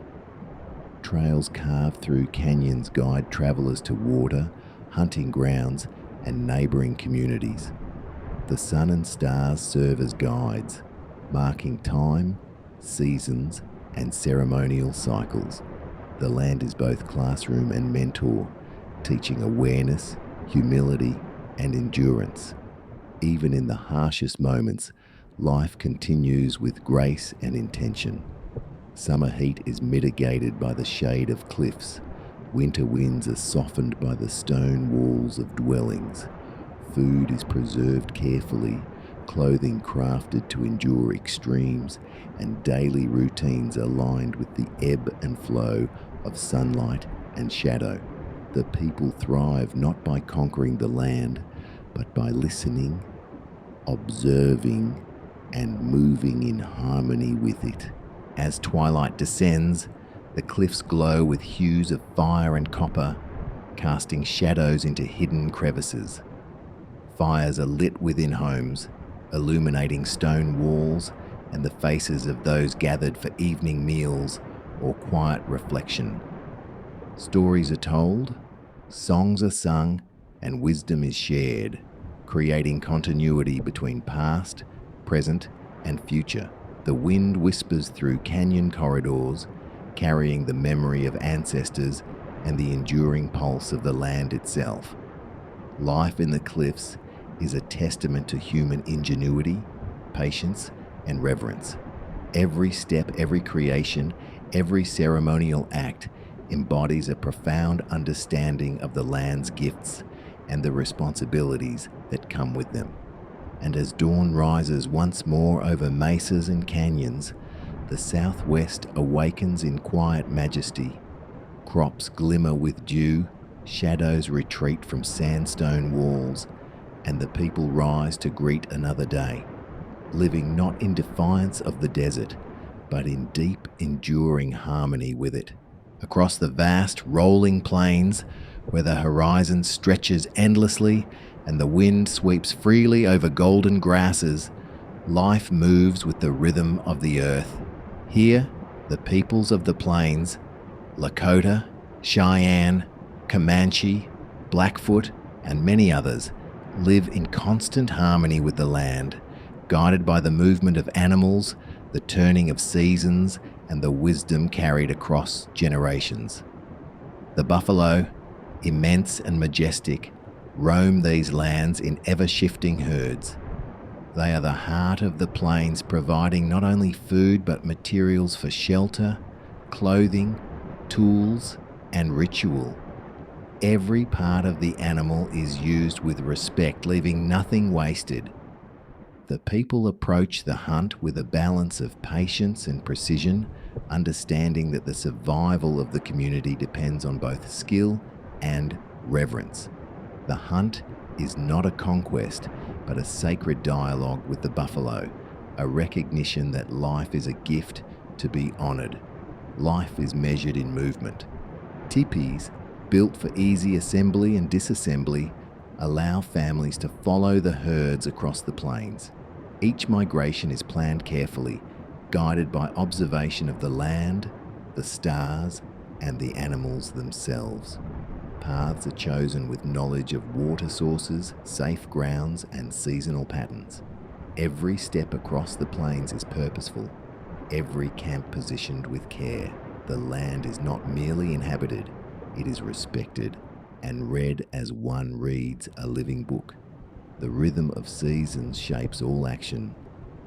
Trails carved through canyons guide travelers to water, hunting grounds, and neighboring communities. The sun and stars serve as guides, marking time, seasons, and ceremonial cycles. The land is both classroom and mentor, teaching awareness, humility, and endurance. Even in the harshest moments, life continues with grace and intention. Summer heat is mitigated by the shade of cliffs. Winter winds are softened by the stone walls of dwellings. Food is preserved carefully, clothing crafted to endure extremes, and daily routines aligned with the ebb and flow of sunlight and shadow. The people thrive not by conquering the land, but by listening, observing, and moving in harmony with it. As twilight descends, the cliffs glow with hues of fire and copper, casting shadows into hidden crevices. Fires are lit within homes, illuminating stone walls and the faces of those gathered for evening meals or quiet reflection. Stories are told, songs are sung, and wisdom is shared, creating continuity between past, present, and future. The wind whispers through canyon corridors, carrying the memory of ancestors and the enduring pulse of the land itself. Life in the cliffs is a testament to human ingenuity, patience, and reverence. Every step, every creation, every ceremonial act embodies a profound understanding of the land's gifts and the responsibilities that come with them. And as dawn rises once more over mesas and canyons, the southwest awakens in quiet majesty. Crops glimmer with dew, shadows retreat from sandstone walls, and the people rise to greet another day, living not in defiance of the desert, but in deep, enduring harmony with it. Across the vast, rolling plains, where the horizon stretches endlessly and the wind sweeps freely over golden grasses, life moves with the rhythm of the earth. Here, the peoples of the plains, Lakota, Cheyenne, Comanche, Blackfoot, and many others, live in constant harmony with the land, guided by the movement of animals, the turning of seasons, and the wisdom carried across generations. The buffalo, immense and majestic, roam these lands in ever-shifting herds. They are the heart of the plains, providing not only food but materials for shelter, clothing, tools, and ritual. Every part of the animal is used with respect, leaving nothing wasted. The people approach the hunt with a balance of patience and precision, understanding that the survival of the community depends on both skill and reverence. The hunt is not a conquest, but a sacred dialogue with the buffalo, a recognition that life is a gift to be honored. Life is measured in movement. Tipis, built for easy assembly and disassembly, allow families to follow the herds across the plains. Each migration is planned carefully, guided by observation of the land, the stars, and the animals themselves. Paths are chosen with knowledge of water sources, safe grounds, and seasonal patterns. Every step across the plains is purposeful, every camp positioned with care. The land is not merely inhabited, it is respected and read as one reads a living book. The rhythm of seasons shapes all action.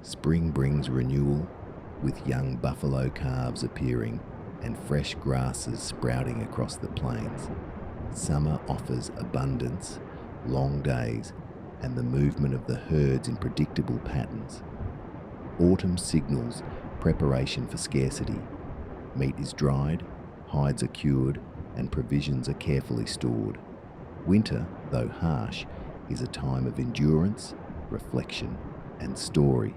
Spring brings renewal, with young buffalo calves appearing and fresh grasses sprouting across the plains. Summer offers abundance, long days, and the movement of the herds in predictable patterns. Autumn signals preparation for scarcity. Meat is dried, hides are cured, and provisions are carefully stored. Winter, though harsh, is a time of endurance, reflection, and story.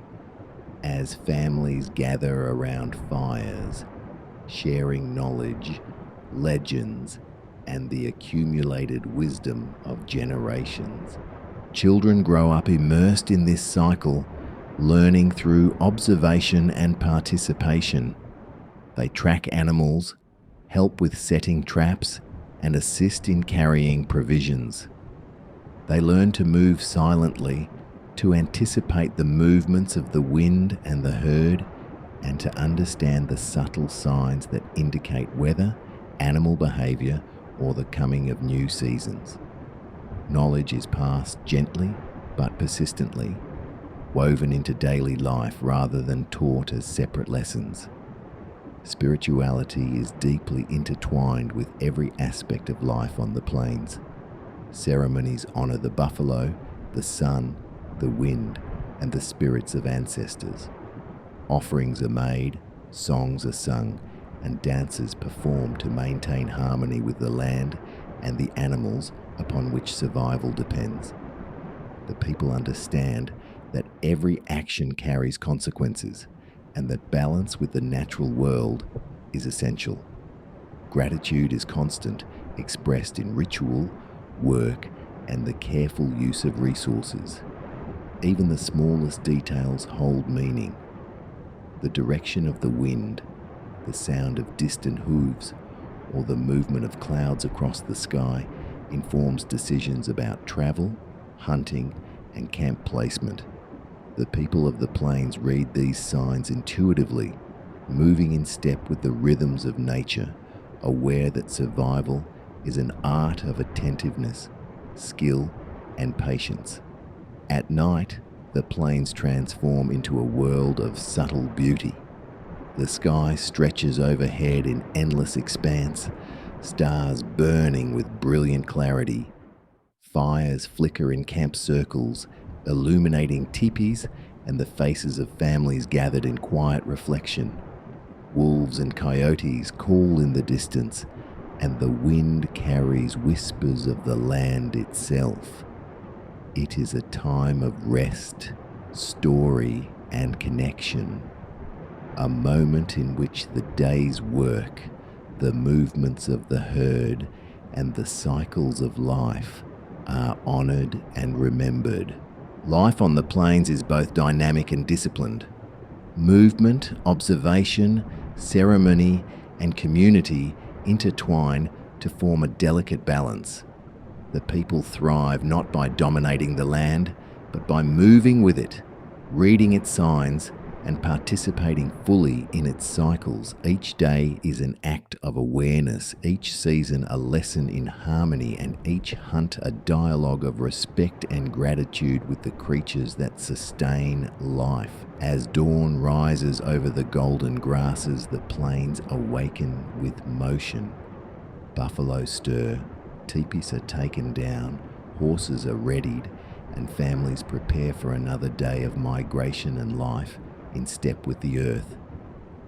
As families gather around fires, sharing knowledge, legends, and the accumulated wisdom of generations. Children grow up immersed in this cycle, learning through observation and participation. They track animals, help with setting traps, and assist in carrying provisions. They learn to move silently, to anticipate the movements of the wind and the herd, and to understand the subtle signs that indicate weather, animal behavior, or the coming of new seasons. Knowledge is passed gently but persistently, woven into daily life rather than taught as separate lessons. Spirituality is deeply intertwined with every aspect of life on the plains. Ceremonies honor the buffalo, the sun, the wind, and the spirits of ancestors. Offerings are made, songs are sung, and dances performed to maintain harmony with the land and the animals upon which survival depends. The people understand that every action carries consequences and that balance with the natural world is essential. Gratitude is constant, expressed in ritual, work, and the careful use of resources. Even the smallest details hold meaning. The direction of the wind, the sound of distant hooves, or the movement of clouds across the sky informs decisions about travel, hunting, and camp placement. The people of the plains read these signs intuitively, moving in step with the rhythms of nature, aware that survival is an art of attentiveness, skill, and patience. At night, the plains transform into a world of subtle beauty. The sky stretches overhead in endless expanse, stars burning with brilliant clarity. Fires flicker in camp circles, illuminating teepees and the faces of families gathered in quiet reflection. Wolves and coyotes call in the distance, and the wind carries whispers of the land itself. It is a time of rest, story, and connection. A moment in which the day's work, the movements of the herd, and the cycles of life are honored and remembered. Life on the plains is both dynamic and disciplined. Movement, observation, ceremony, and community intertwine to form a delicate balance. The people thrive not by dominating the land, but by moving with it, reading its signs, and participating fully in its cycles. Each day is an act of awareness, each season a lesson in harmony, and each hunt a dialogue of respect and gratitude with the creatures that sustain life. As dawn rises over the golden grasses, the plains awaken with motion. Buffalo stir, teepees are taken down, horses are readied, and families prepare for another day of migration and life in step with the earth.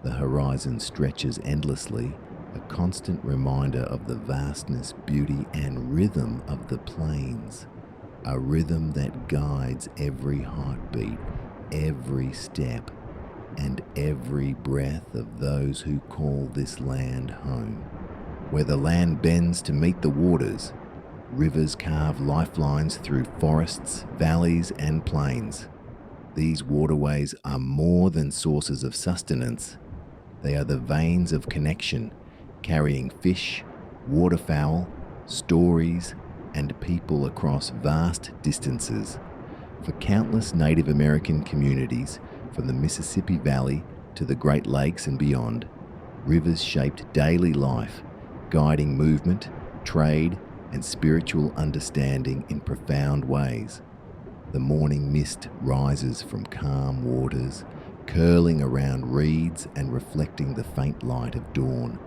The horizon stretches endlessly, a constant reminder of the vastness, beauty, and rhythm of the plains. A rhythm that guides every heartbeat, every step, and every breath of those who call this land home. Where the land bends to meet the waters, rivers carve lifelines through forests, valleys, and plains. These waterways are more than sources of sustenance. They are the veins of connection, carrying fish, waterfowl, stories, and people across vast distances. For countless Native American communities, from the Mississippi Valley to the Great Lakes and beyond, rivers shaped daily life, guiding movement, trade, and spiritual understanding in profound ways. The morning mist rises from calm waters, curling around reeds and reflecting the faint light of dawn.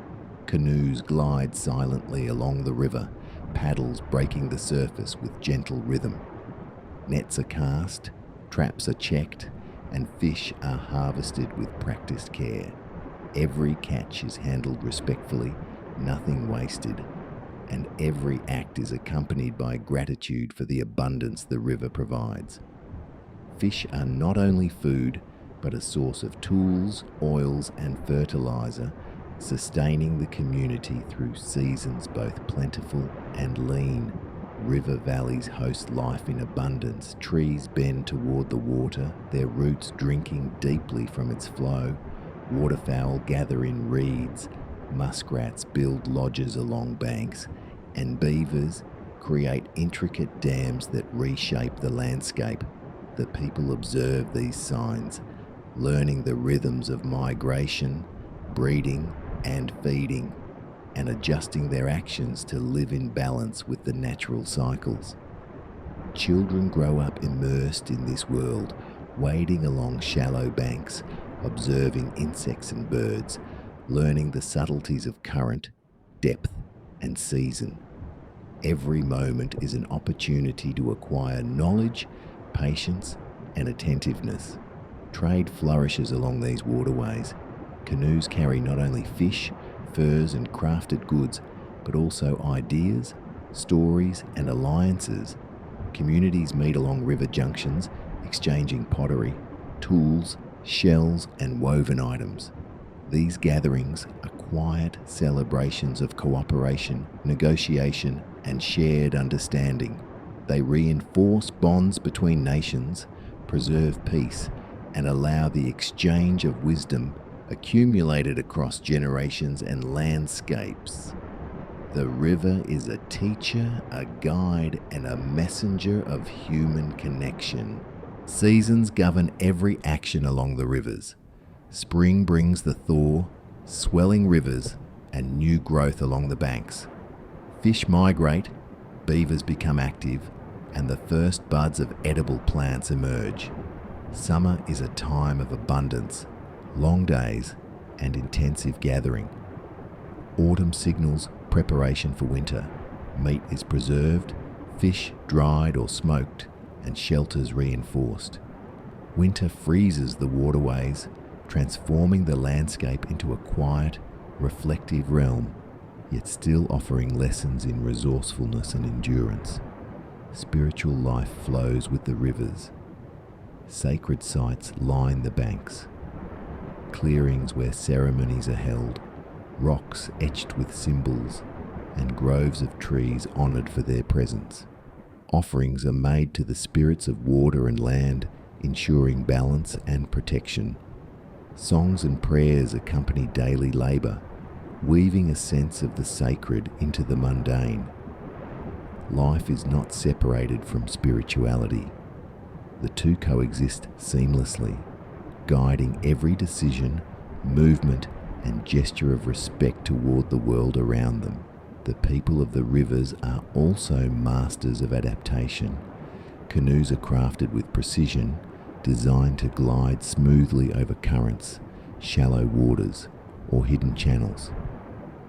Canoes glide silently along the river, paddles breaking the surface with gentle rhythm. Nets are cast, traps are checked, and fish are harvested with practiced care. Every catch is handled respectfully, nothing wasted, and every act is accompanied by gratitude for the abundance the river provides. Fish are not only food, but a source of tools, oils, and fertilizer, sustaining the community through seasons both plentiful and lean. River valleys host life in abundance. Trees bend toward the water, their roots drinking deeply from its flow. Waterfowl gather in reeds, muskrats build lodges along banks, and beavers create intricate dams that reshape the landscape. The people observe these signs, learning the rhythms of migration, breeding, and feeding, and adjusting their actions to live in balance with the natural cycles. Children grow up immersed in this world, wading along shallow banks, observing insects and birds, learning the subtleties of current, depth, and season. Every moment is an opportunity to acquire knowledge, patience, and attentiveness. Trade flourishes along these waterways. Canoes carry not only fish, furs, and crafted goods, but also ideas, stories, and alliances. Communities meet along river junctions, exchanging pottery, tools, shells, and woven items. These gatherings are quiet celebrations of cooperation, negotiation, and shared understanding. They reinforce bonds between nations, preserve peace, and allow the exchange of wisdom accumulated across generations and landscapes. The river is a teacher, a guide, and a messenger of human connection. Seasons govern every action along the rivers. Spring brings the thaw, swelling rivers, and new growth along the banks. Fish migrate, beavers become active, and the first buds of edible plants emerge. Summer is a time of abundance, long days, and intensive gathering. Autumn signals preparation for winter. Meat is preserved, fish dried or smoked, and shelters reinforced. Winter freezes the waterways, transforming the landscape into a quiet, reflective realm, yet still offering lessons in resourcefulness and endurance. Spiritual life flows with the rivers. Sacred sites line the banks. Clearings where ceremonies are held, rocks etched with symbols, and groves of trees honoured for their presence. Offerings are made to the spirits of water and land, ensuring balance and protection. Songs and prayers accompany daily labour, weaving a sense of the sacred into the mundane. Life is not separated from spirituality. The two coexist seamlessly, guiding every decision, movement, and gesture of respect toward the world around them. The people of the rivers are also masters of adaptation. Canoes are crafted with precision, designed to glide smoothly over currents, shallow waters, or hidden channels.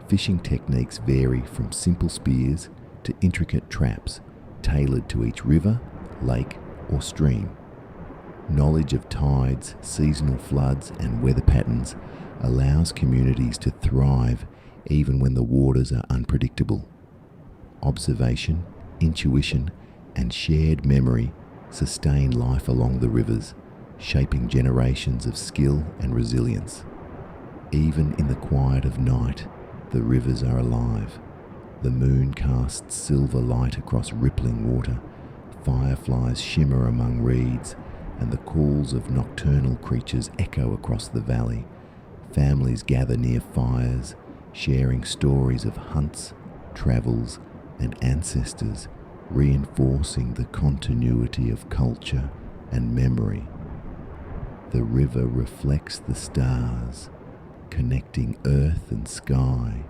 Fishing techniques vary from simple spears to intricate traps tailored to each river, lake, or stream. Knowledge of tides, seasonal floods, and weather patterns allows communities to thrive even when the waters are unpredictable. Observation, intuition, and shared memory sustain life along the rivers, shaping generations of skill and resilience. Even in the quiet of night, the rivers are alive. The moon casts silver light across rippling water, fireflies shimmer among reeds, and the calls of nocturnal creatures echo across the valley. Families gather near fires, sharing stories of hunts, travels, and ancestors, reinforcing the continuity of culture and memory. The river reflects the stars, connecting earth and sky,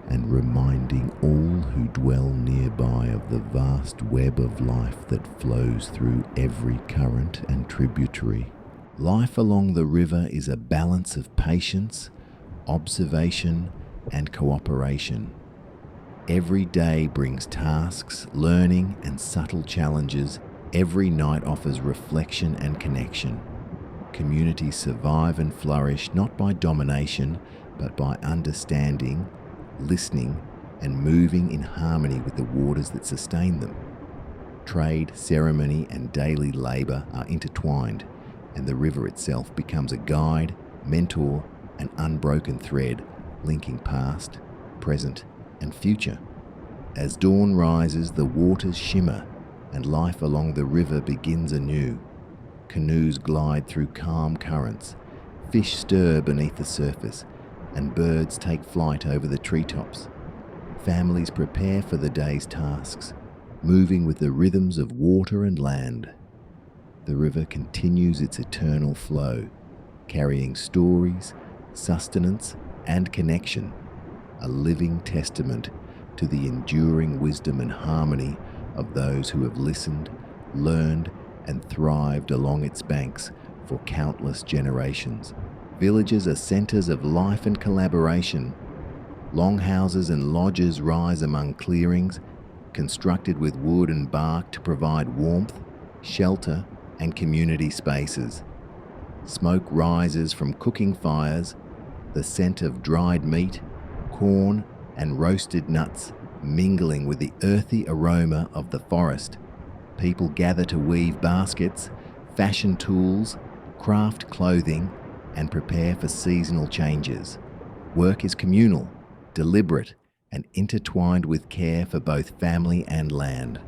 and reminding all who dwell nearby of the vast web of life that flows through every current and tributary. Life along the river is a balance of patience, observation, and cooperation. Every day brings tasks, learning, and subtle challenges. Every night offers reflection and connection. Communities survive and flourish not by domination, but by understanding, listening, and moving in harmony with the waters that sustain them. Trade, ceremony, and daily labor are intertwined, and the river itself becomes a guide, mentor, and unbroken thread linking past, present, and future. As dawn rises, the waters shimmer, and life along the river begins anew. Canoes glide through calm currents, fish stir beneath the surface, and birds take flight over the treetops. Families prepare for the day's tasks, moving with the rhythms of water and land. The river continues its eternal flow, carrying stories, sustenance, and connection, a living testament to the enduring wisdom and harmony of those who have listened, learned, and thrived along its banks for countless generations. Villages are centers of life and collaboration. Longhouses and lodges rise among clearings, constructed with wood and bark to provide warmth, shelter, and community spaces. Smoke rises from cooking fires, the scent of dried meat, corn, and roasted nuts mingling with the earthy aroma of the forest. People gather to weave baskets, fashion tools, craft clothing, and prepare for seasonal changes. Work is communal, deliberate, and intertwined with care for both family and land.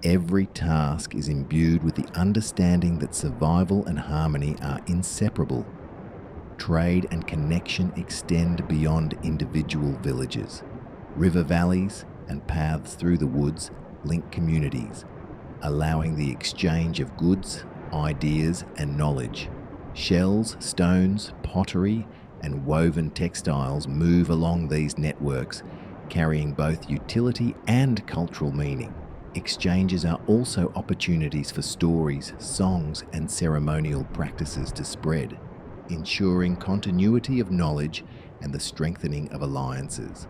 Every task is imbued with the understanding that survival and harmony are inseparable. Trade and connection extend beyond individual villages. River valleys and paths through the woods link communities, allowing the exchange of goods, ideas, and knowledge. Shells, stones, pottery, and woven textiles move along these networks, carrying both utility and cultural meaning. Exchanges are also opportunities for stories, songs, and ceremonial practices to spread, ensuring continuity of knowledge and the strengthening of alliances.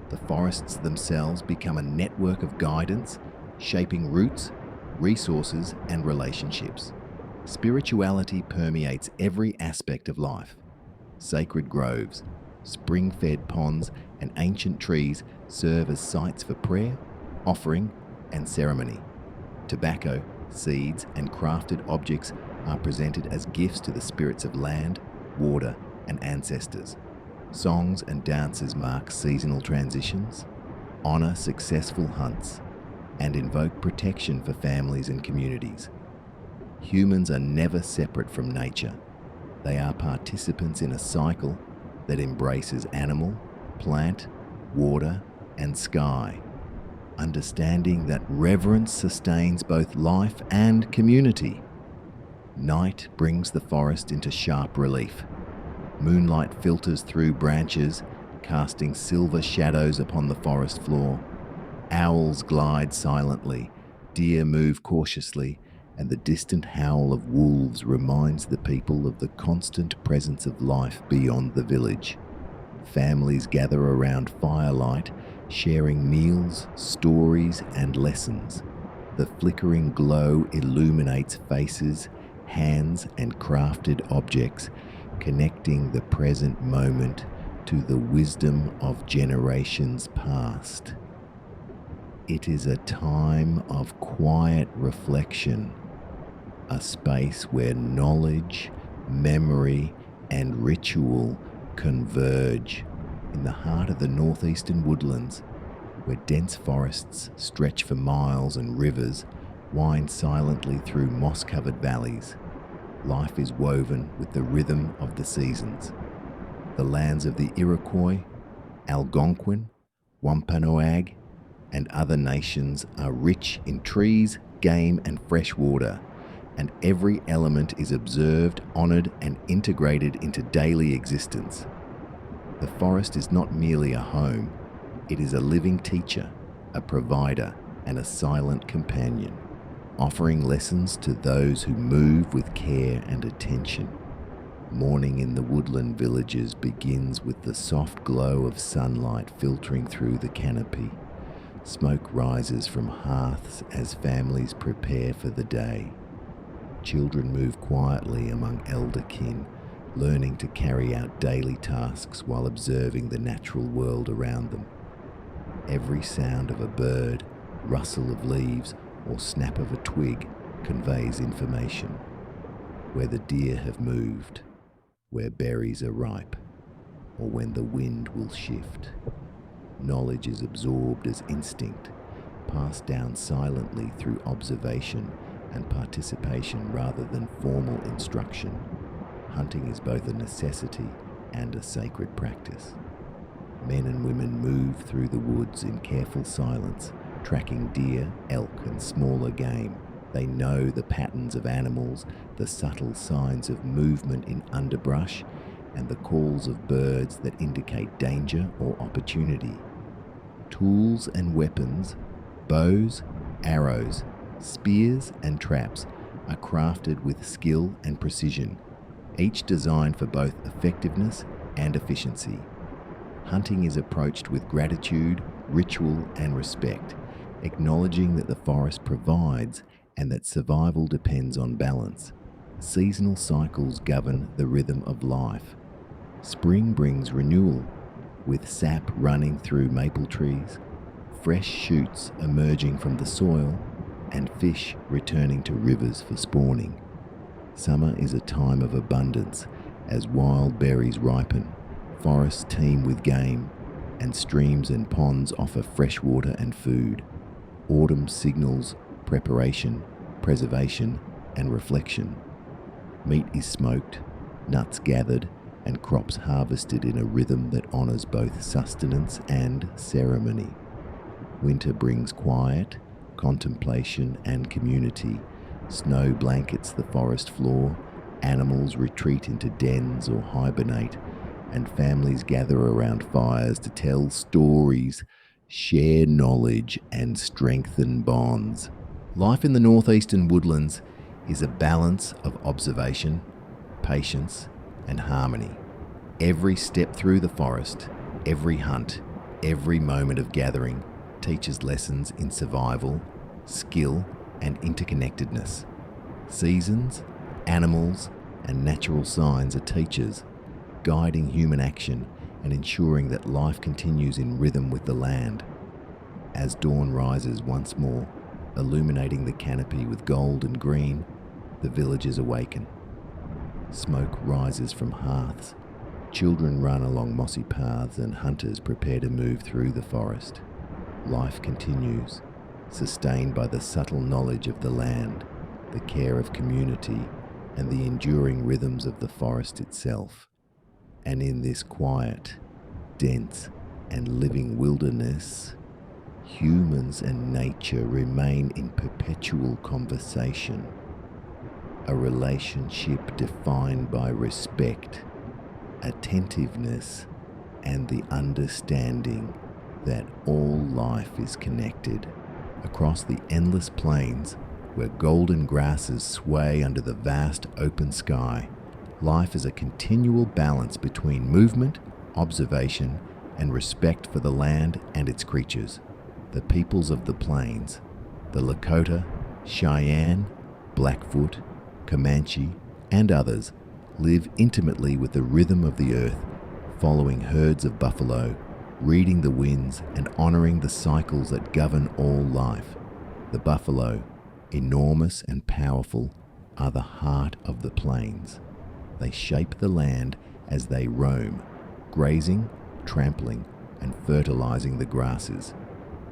The forests themselves become a network of guidance, shaping routes, resources, and relationships. Spirituality permeates every aspect of life. Sacred groves, spring-fed ponds, and ancient trees serve as sites for prayer, offering, and ceremony. Tobacco, seeds, and crafted objects are presented as gifts to the spirits of land, water, and ancestors. Songs and dances mark seasonal transitions, honor successful hunts, and invoke protection for families and communities. Humans are never separate from nature. They are participants in a cycle that embraces animal, plant, water, and sky. Understanding that reverence sustains both life and community. Night brings the forest into sharp relief. Moonlight filters through branches, casting silver shadows upon the forest floor. Owls glide silently, deer move cautiously, and the distant howl of wolves reminds the people of the constant presence of life beyond the village. Families gather around firelight, sharing meals, stories, and lessons. The flickering glow illuminates faces, hands, and crafted objects, connecting the present moment to the wisdom of generations past. It is a time of quiet reflection, a space where knowledge, memory, and ritual converge. In the heart of the northeastern woodlands, where dense forests stretch for miles and rivers wind silently through moss-covered valleys, life is woven with the rhythm of the seasons. The lands of the Iroquois, Algonquin, Wampanoag, and other nations are rich in trees, game, and fresh water, and every element is observed, honored, and integrated into daily existence. The forest is not merely a home, it is a living teacher, a provider, and a silent companion, offering lessons to those who move with care and attention. Morning in the woodland villages begins with the soft glow of sunlight filtering through the canopy. Smoke rises from hearths as families prepare for the day. Children move quietly among elder kin, learning to carry out daily tasks while observing the natural world around them. Every sound of a bird, rustle of leaves, or snap of a twig conveys information. Where the deer have moved, where berries are ripe, or when the wind will shift. Knowledge is absorbed as instinct, passed down silently through observation and participation rather than formal instruction. Hunting is both a necessity and a sacred practice. Men and women move through the woods in careful silence, tracking deer, elk, and smaller game. They know the patterns of animals, the subtle signs of movement in underbrush, and the calls of birds that indicate danger or opportunity. Tools and weapons, bows, arrows, spears, and traps are crafted with skill and precision, each designed for both effectiveness and efficiency. Hunting is approached with gratitude, ritual, and respect, acknowledging that the forest provides and that survival depends on balance. Seasonal cycles govern the rhythm of life. Spring brings renewal, with sap running through maple trees, fresh shoots emerging from the soil, and fish returning to rivers for spawning. Summer is a time of abundance as wild berries ripen, forests teem with game, and streams and ponds offer fresh water and food. Autumn signals preparation, preservation, and reflection. Meat is smoked, nuts gathered, and crops harvested in a rhythm that honors both sustenance and ceremony. Winter brings quiet, contemplation, and community. Snow blankets the forest floor, animals retreat into dens or hibernate, and families gather around fires to tell stories, share knowledge, and strengthen bonds. Life in the northeastern woodlands is a balance of observation, patience, and harmony. Every step through the forest, every hunt, every moment of gathering teaches lessons in survival, skill, and interconnectedness. Seasons, animals, and natural signs are teachers, guiding human action and ensuring that life continues in rhythm with the land. As dawn rises once more, illuminating the canopy with gold and green, the villagers awaken. Smoke rises from hearths, children run along mossy paths, and hunters prepare to move through the forest. Life continues, sustained by the subtle knowledge of the land, the care of community, and the enduring rhythms of the forest itself. And in this quiet, dense, and living wilderness, humans and nature remain in perpetual conversation, a relationship defined by respect, attentiveness, and the understanding that all life is connected. Across the endless plains, where golden grasses sway under the vast open sky, life is a continual balance between movement, observation, and respect for the land and its creatures. The peoples of the plains, the Lakota, Cheyenne, Blackfoot, Comanche, and others, live intimately with the rhythm of the earth, following herds of buffalo, reading the winds, and honoring the cycles that govern all life. The buffalo, enormous and powerful, are the heart of the plains. They shape the land as they roam, grazing, trampling, and fertilizing the grasses.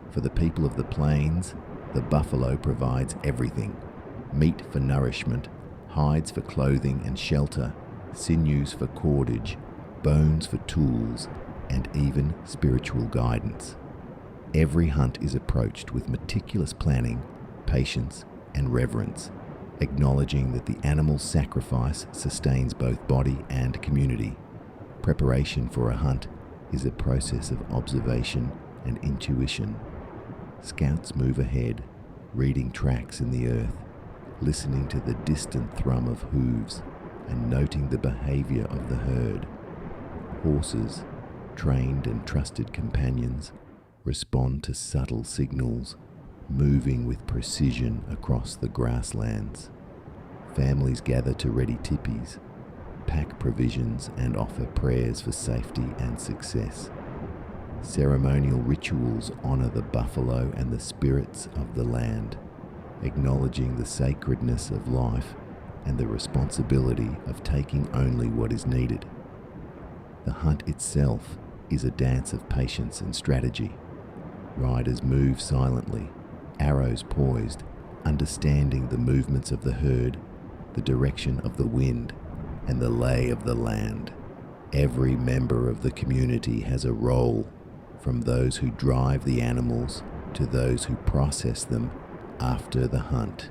For the people of the plains, the buffalo provides everything: meat for nourishment, hides for clothing and shelter, sinews for cordage, bones for tools, and even spiritual guidance. Every hunt is approached with meticulous planning, patience, and reverence, acknowledging that the animal's sacrifice sustains both body and community. Preparation for a hunt is a process of observation and intuition. Scouts move ahead, reading tracks in the earth, listening to the distant thrum of hooves, and noting the behavior of the herd. Horses, trained and trusted companions, respond to subtle signals, moving with precision across the grasslands. Families gather to ready tipis, pack provisions, and offer prayers for safety and success. Ceremonial rituals honor the buffalo and the spirits of the land, acknowledging the sacredness of life and the responsibility of taking only what is needed. The hunt itself is a dance of patience and strategy. Riders move silently, arrows poised, understanding the movements of the herd, the direction of the wind, and the lay of the land. Every member of the community has a role, from those who drive the animals to those who process them after the hunt.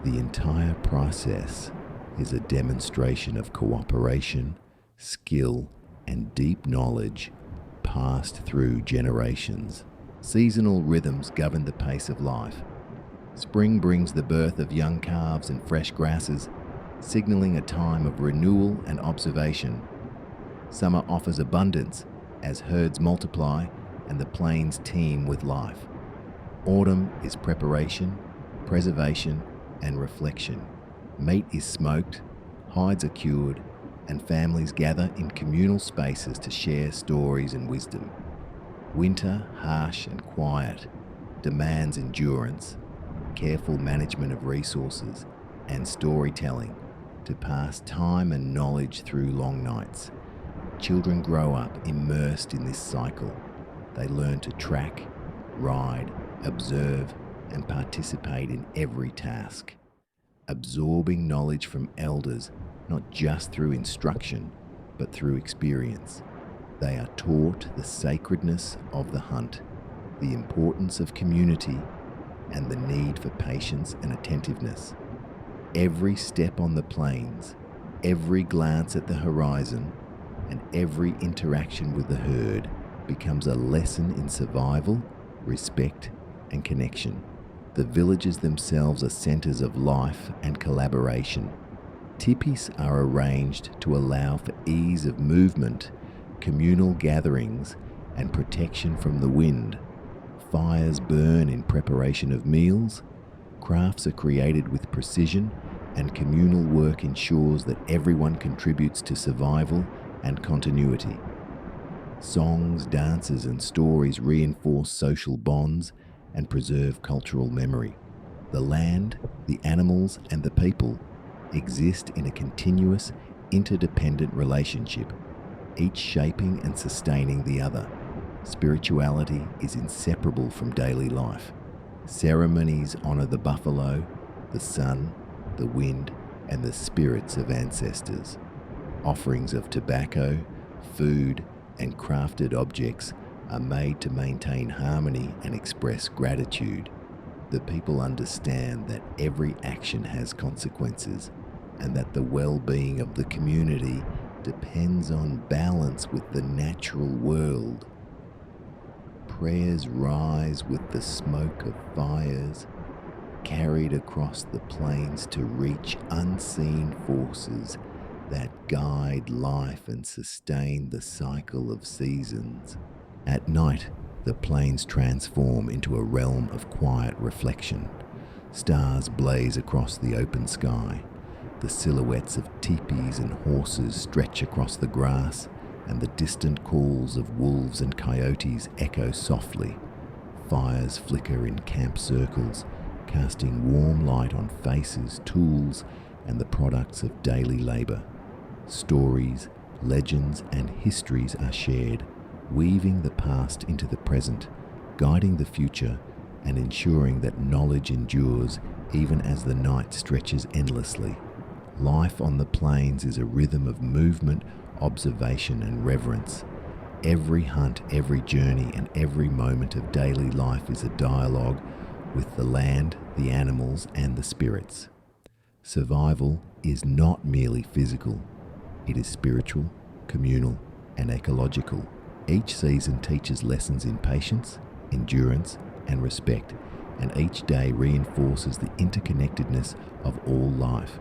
The entire process is a demonstration of cooperation, skill, and deep knowledge passed through generations. Seasonal rhythms govern the pace of life. Spring brings the birth of young calves and fresh grasses, signaling a time of renewal and observation. Summer offers abundance as herds multiply and the plains teem with life. Autumn is preparation, preservation, and reflection. Meat is smoked, hides are cured, and families gather in communal spaces to share stories and wisdom. Winter, harsh and quiet, demands endurance, careful management of resources, and storytelling to pass time and knowledge through long nights. Children grow up immersed in this cycle. They learn to track, ride, observe, and participate in every task, absorbing knowledge from elders not just through instruction, but through experience. They are taught the sacredness of the hunt, the importance of community, and the need for patience and attentiveness. Every step on the plains, every glance at the horizon, and every interaction with the herd becomes a lesson in survival, respect, and connection. The villages themselves are centers of life and collaboration. Tipis are arranged to allow for ease of movement, communal gatherings, and protection from the wind. Fires burn in preparation of meals, crafts are created with precision, and communal work ensures that everyone contributes to survival and continuity. Songs, dances, and stories reinforce social bonds and preserve cultural memory. The land, the animals, and the people exist in a continuous, interdependent relationship, each shaping and sustaining the other. Spirituality is inseparable from daily life. Ceremonies honor the buffalo, the sun, the wind, and the spirits of ancestors. Offerings of tobacco, food, and crafted objects are made to maintain harmony and express gratitude. The people understand that every action has consequences and that the well-being of the community depends on balance with the natural world. Prayers rise with the smoke of fires, carried across the plains to reach unseen forces that guide life and sustain the cycle of seasons. At night, the plains transform into a realm of quiet reflection. Stars blaze across the open sky. The silhouettes of teepees and horses stretch across the grass, and the distant calls of wolves and coyotes echo softly. Fires flicker in camp circles, casting warm light on faces, tools, and the products of daily labor. Stories, legends, and histories are shared, weaving the past into the present, guiding the future, and ensuring that knowledge endures even as the night stretches endlessly. Life on the plains is a rhythm of movement, observation, and reverence. Every hunt, every journey, and every moment of daily life is a dialogue with the land, the animals, and the spirits. Survival is not merely physical, it is spiritual, communal, and ecological. Each season teaches lessons in patience, endurance, and respect, and each day reinforces the interconnectedness of all life.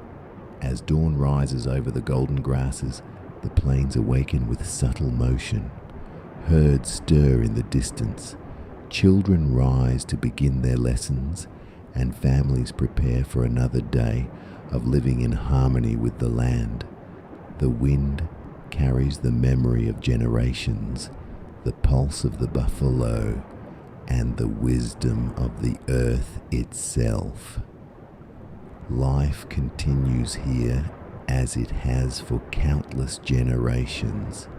As dawn rises over the golden grasses, the plains awaken with subtle motion. Herds stir in the distance. Children rise to begin their lessons, and families prepare for another day of living in harmony with the land. The wind carries the memory of generations, the pulse of the buffalo, and the wisdom of the earth itself. Life continues here as it has for countless generations,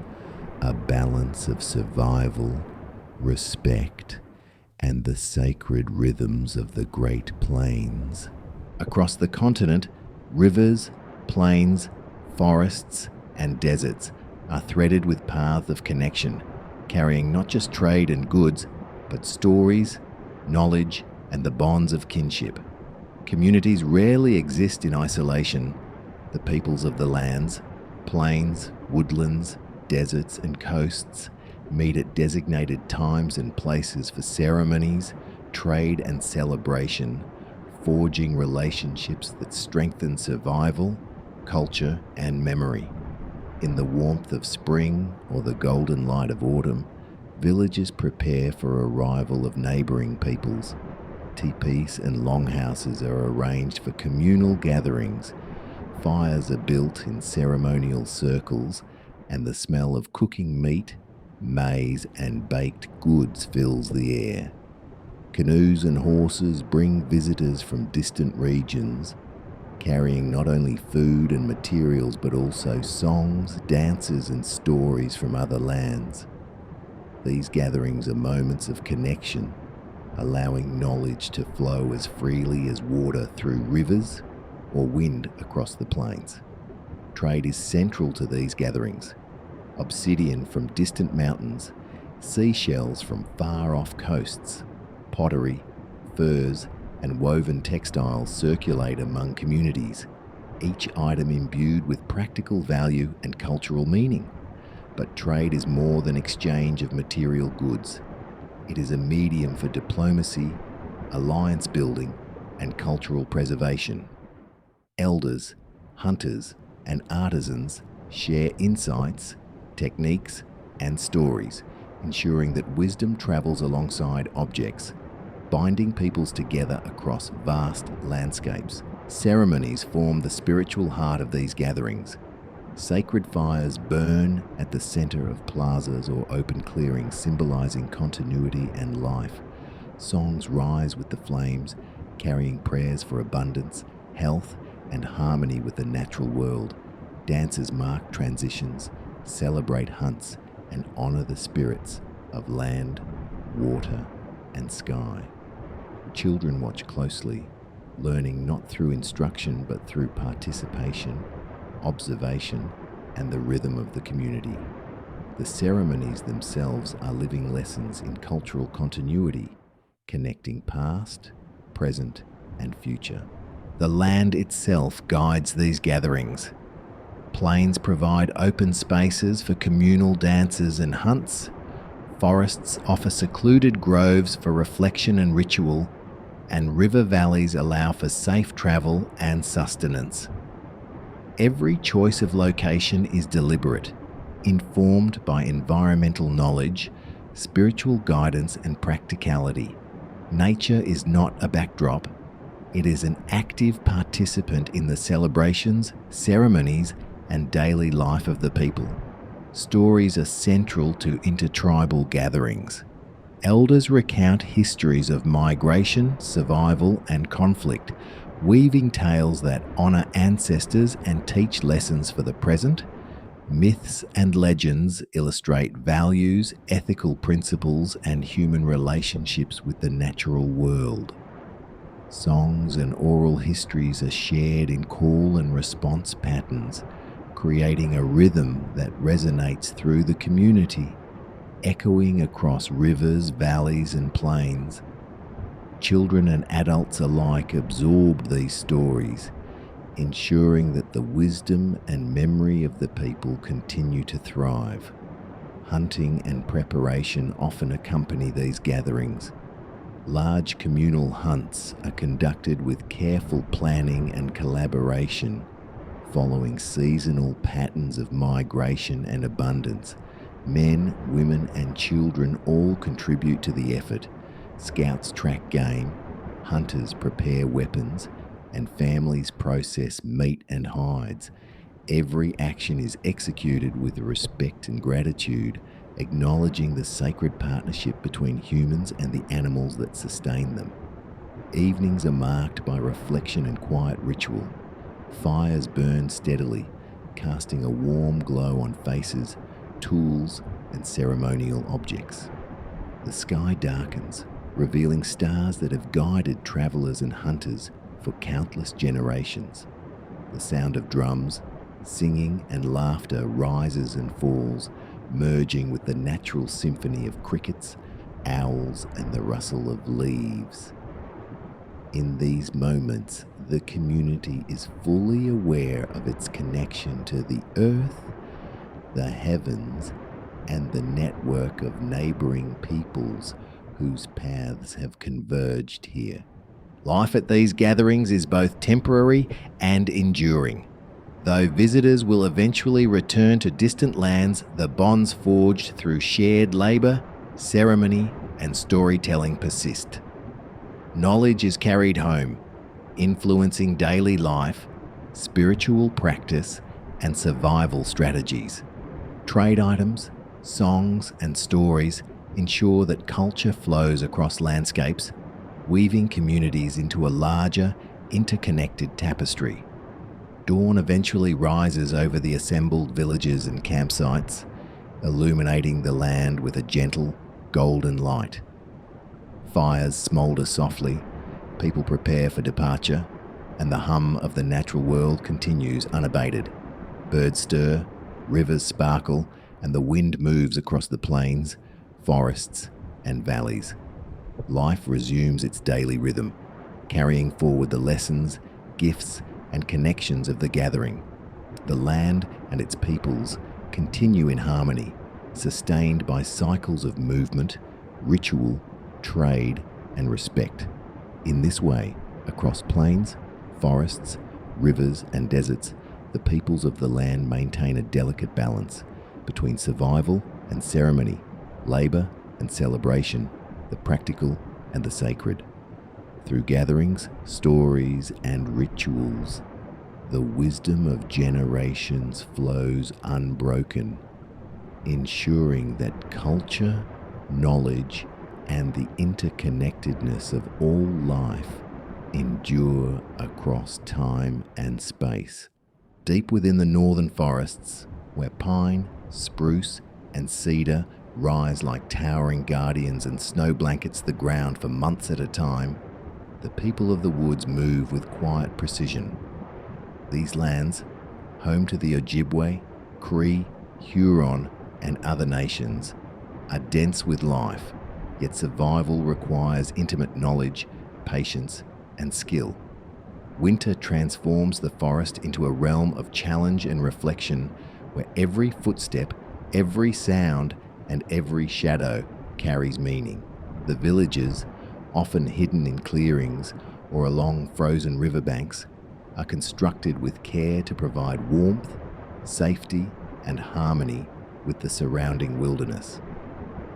a balance of survival, respect, and the sacred rhythms of the Great Plains. Across the continent, rivers, plains, forests, and deserts are threaded with paths of connection, carrying not just trade and goods, but stories, knowledge, and the bonds of kinship. Communities rarely exist in isolation. The peoples of the lands, plains, woodlands, deserts, and coasts meet at designated times and places for ceremonies, trade, and celebration, forging relationships that strengthen survival, culture, and memory. In the warmth of spring or the golden light of autumn, villages prepare for arrival of neighbouring peoples. Teepees and longhouses are arranged for communal gatherings. Fires are built in ceremonial circles, and the smell of cooking meat, maize, and baked goods fills the air. Canoes and horses bring visitors from distant regions, carrying not only food and materials but also songs, dances, and stories from other lands. These gatherings are moments of connection, allowing knowledge to flow as freely as water through rivers or wind across the plains. Trade is central to these gatherings. Obsidian from distant mountains, seashells from far-off coasts, pottery, furs, and woven textiles circulate among communities, each item imbued with practical value and cultural meaning. But trade is more than exchange of material goods. It is a medium for diplomacy, alliance building, and cultural preservation. Elders, hunters, and artisans share insights, techniques, and stories, ensuring that wisdom travels alongside objects, binding peoples together across vast landscapes. Ceremonies form the spiritual heart of these gatherings. Sacred fires burn at the center of plazas or open clearings, symbolizing continuity and life. Songs rise with the flames, carrying prayers for abundance, health, and harmony with the natural world. Dances mark transitions, celebrate hunts, and honor the spirits of land, water, and sky. Children watch closely, learning not through instruction but through participation, observation, and the rhythm of the community. The ceremonies themselves are living lessons in cultural continuity, connecting past, present, and future. The land itself guides these gatherings. Plains provide open spaces for communal dances and hunts. Forests offer secluded groves for reflection and ritual, and river valleys allow for safe travel and sustenance. Every choice of location is deliberate, informed by environmental knowledge, spiritual guidance, and practicality. Nature is not a backdrop. It is an active participant in the celebrations, ceremonies, and daily life of the people. Stories are central to intertribal gatherings. Elders recount histories of migration, survival, and conflict, weaving tales that honor ancestors and teach lessons for the present. Myths and legends illustrate values, ethical principles, and human relationships with the natural world. Songs and oral histories are shared in call and response patterns, creating a rhythm that resonates through the community. echoing across rivers, valleys, and plains. Children and adults alike absorbed these stories, ensuring that the wisdom and memory of the people continue to thrive. Hunting and preparation often accompany these gatherings. Large communal hunts are conducted with careful planning and collaboration, following seasonal patterns of migration and abundance. Men, women, and children all contribute to the effort. Scouts track game, hunters prepare weapons, and families process meat and hides. Every action is executed with respect and gratitude, acknowledging the sacred partnership between humans and the animals that sustain them. Evenings are marked by reflection and quiet ritual. Fires burn steadily, casting a warm glow on faces, tools, and ceremonial objects. The sky darkens, revealing stars that have guided travelers and hunters for countless generations. The sound of drums, singing, and laughter rises and falls, merging with the natural symphony of crickets, owls, and the rustle of leaves. In these moments, the community is fully aware of its connection to the earth, the heavens, and the network of neighboring peoples whose paths have converged here. Life at these gatherings is both temporary and enduring. Though visitors will eventually return to distant lands, the bonds forged through shared labour, ceremony, and storytelling persist. Knowledge is carried home, influencing daily life, spiritual practice, and survival strategies. Trade items, songs, and stories ensure that culture flows across landscapes, weaving communities into a larger, interconnected tapestry. Dawn eventually rises over the assembled villages and campsites, illuminating the land with a gentle, golden light. Fires smoulder softly, people prepare for departure, and the hum of the natural world continues unabated. Birds stir, rivers sparkle, and the wind moves across the plains, forests, and valleys. Life resumes its daily rhythm, carrying forward the lessons, gifts, and connections of the gathering. The land and its peoples continue in harmony, sustained by cycles of movement, ritual, trade, and respect. In this way, across plains, forests, rivers, and deserts, the peoples of the land maintain a delicate balance between survival and ceremony, labor and celebration, the practical and the sacred. Through gatherings, stories, and rituals, the wisdom of generations flows unbroken, ensuring that culture, knowledge, and the interconnectedness of all life endure across time and space. Deep within the northern forests, where pine, spruce, and cedar rise like towering guardians and snow blankets the ground for months at a time, the people of the woods move with quiet precision. These lands, home to the Ojibwe, Cree, Huron, and other nations, are dense with life, yet survival requires intimate knowledge, patience, and skill. Winter transforms the forest into a realm of challenge and reflection, where every footstep, every sound, and every shadow carries meaning. The villages, often hidden in clearings or along frozen riverbanks, are constructed with care to provide warmth, safety, and harmony with the surrounding wilderness.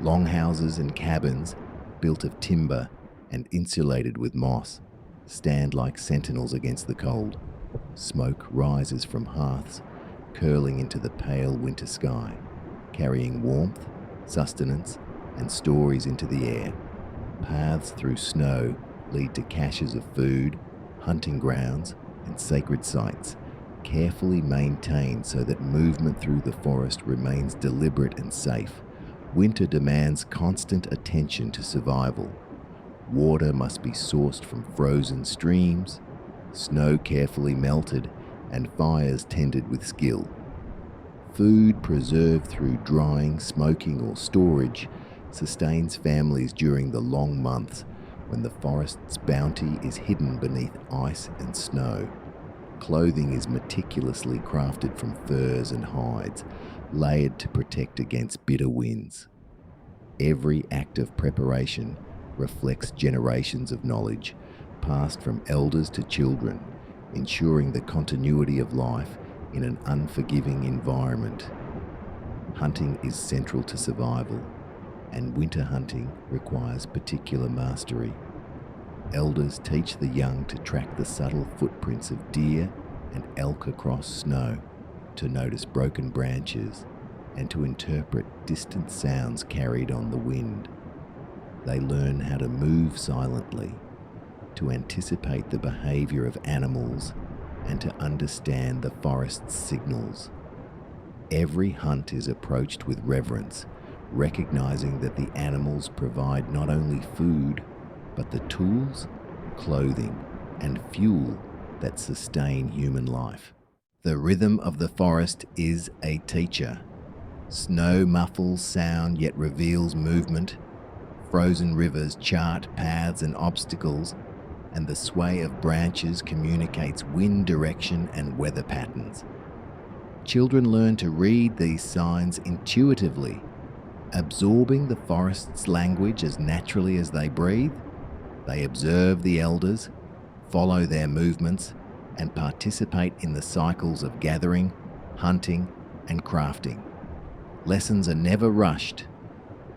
Longhouses and cabins, built of timber and insulated with moss, stand like sentinels against the cold. Smoke rises from hearths, curling into the pale winter sky, carrying warmth, sustenance, and stories into the air. Paths through snow lead to caches of food, hunting grounds, and sacred sites, carefully maintained so that movement through the forest remains deliberate and safe. Winter demands constant attention to survival. Water must be sourced from frozen streams, snow carefully melted, and fires tended with skill. Food preserved through drying, smoking, or storage sustains families during the long months when the forest's bounty is hidden beneath ice and snow. Clothing is meticulously crafted from furs and hides, layered to protect against bitter winds. Every act of preparation reflects generations of knowledge, passed from elders to children, ensuring the continuity of life in an unforgiving environment. Hunting is central to survival, and winter hunting requires particular mastery. Elders teach the young to track the subtle footprints of deer and elk across snow, to notice broken branches, and to interpret distant sounds carried on the wind. They learn how to move silently, to anticipate the behavior of animals, and to understand the forest's signals. Every hunt is approached with reverence, recognizing that the animals provide not only food, but the tools, clothing, and fuel that sustain human life. The rhythm of the forest is a teacher. Snow muffles sound yet reveals movement. Frozen rivers chart paths and obstacles, and the sway of branches communicates wind direction and weather patterns. Children learn to read these signs intuitively, absorbing the forest's language as naturally as they breathe. They observe the elders, follow their movements, and participate in the cycles of gathering, hunting, and crafting. Lessons are never rushed.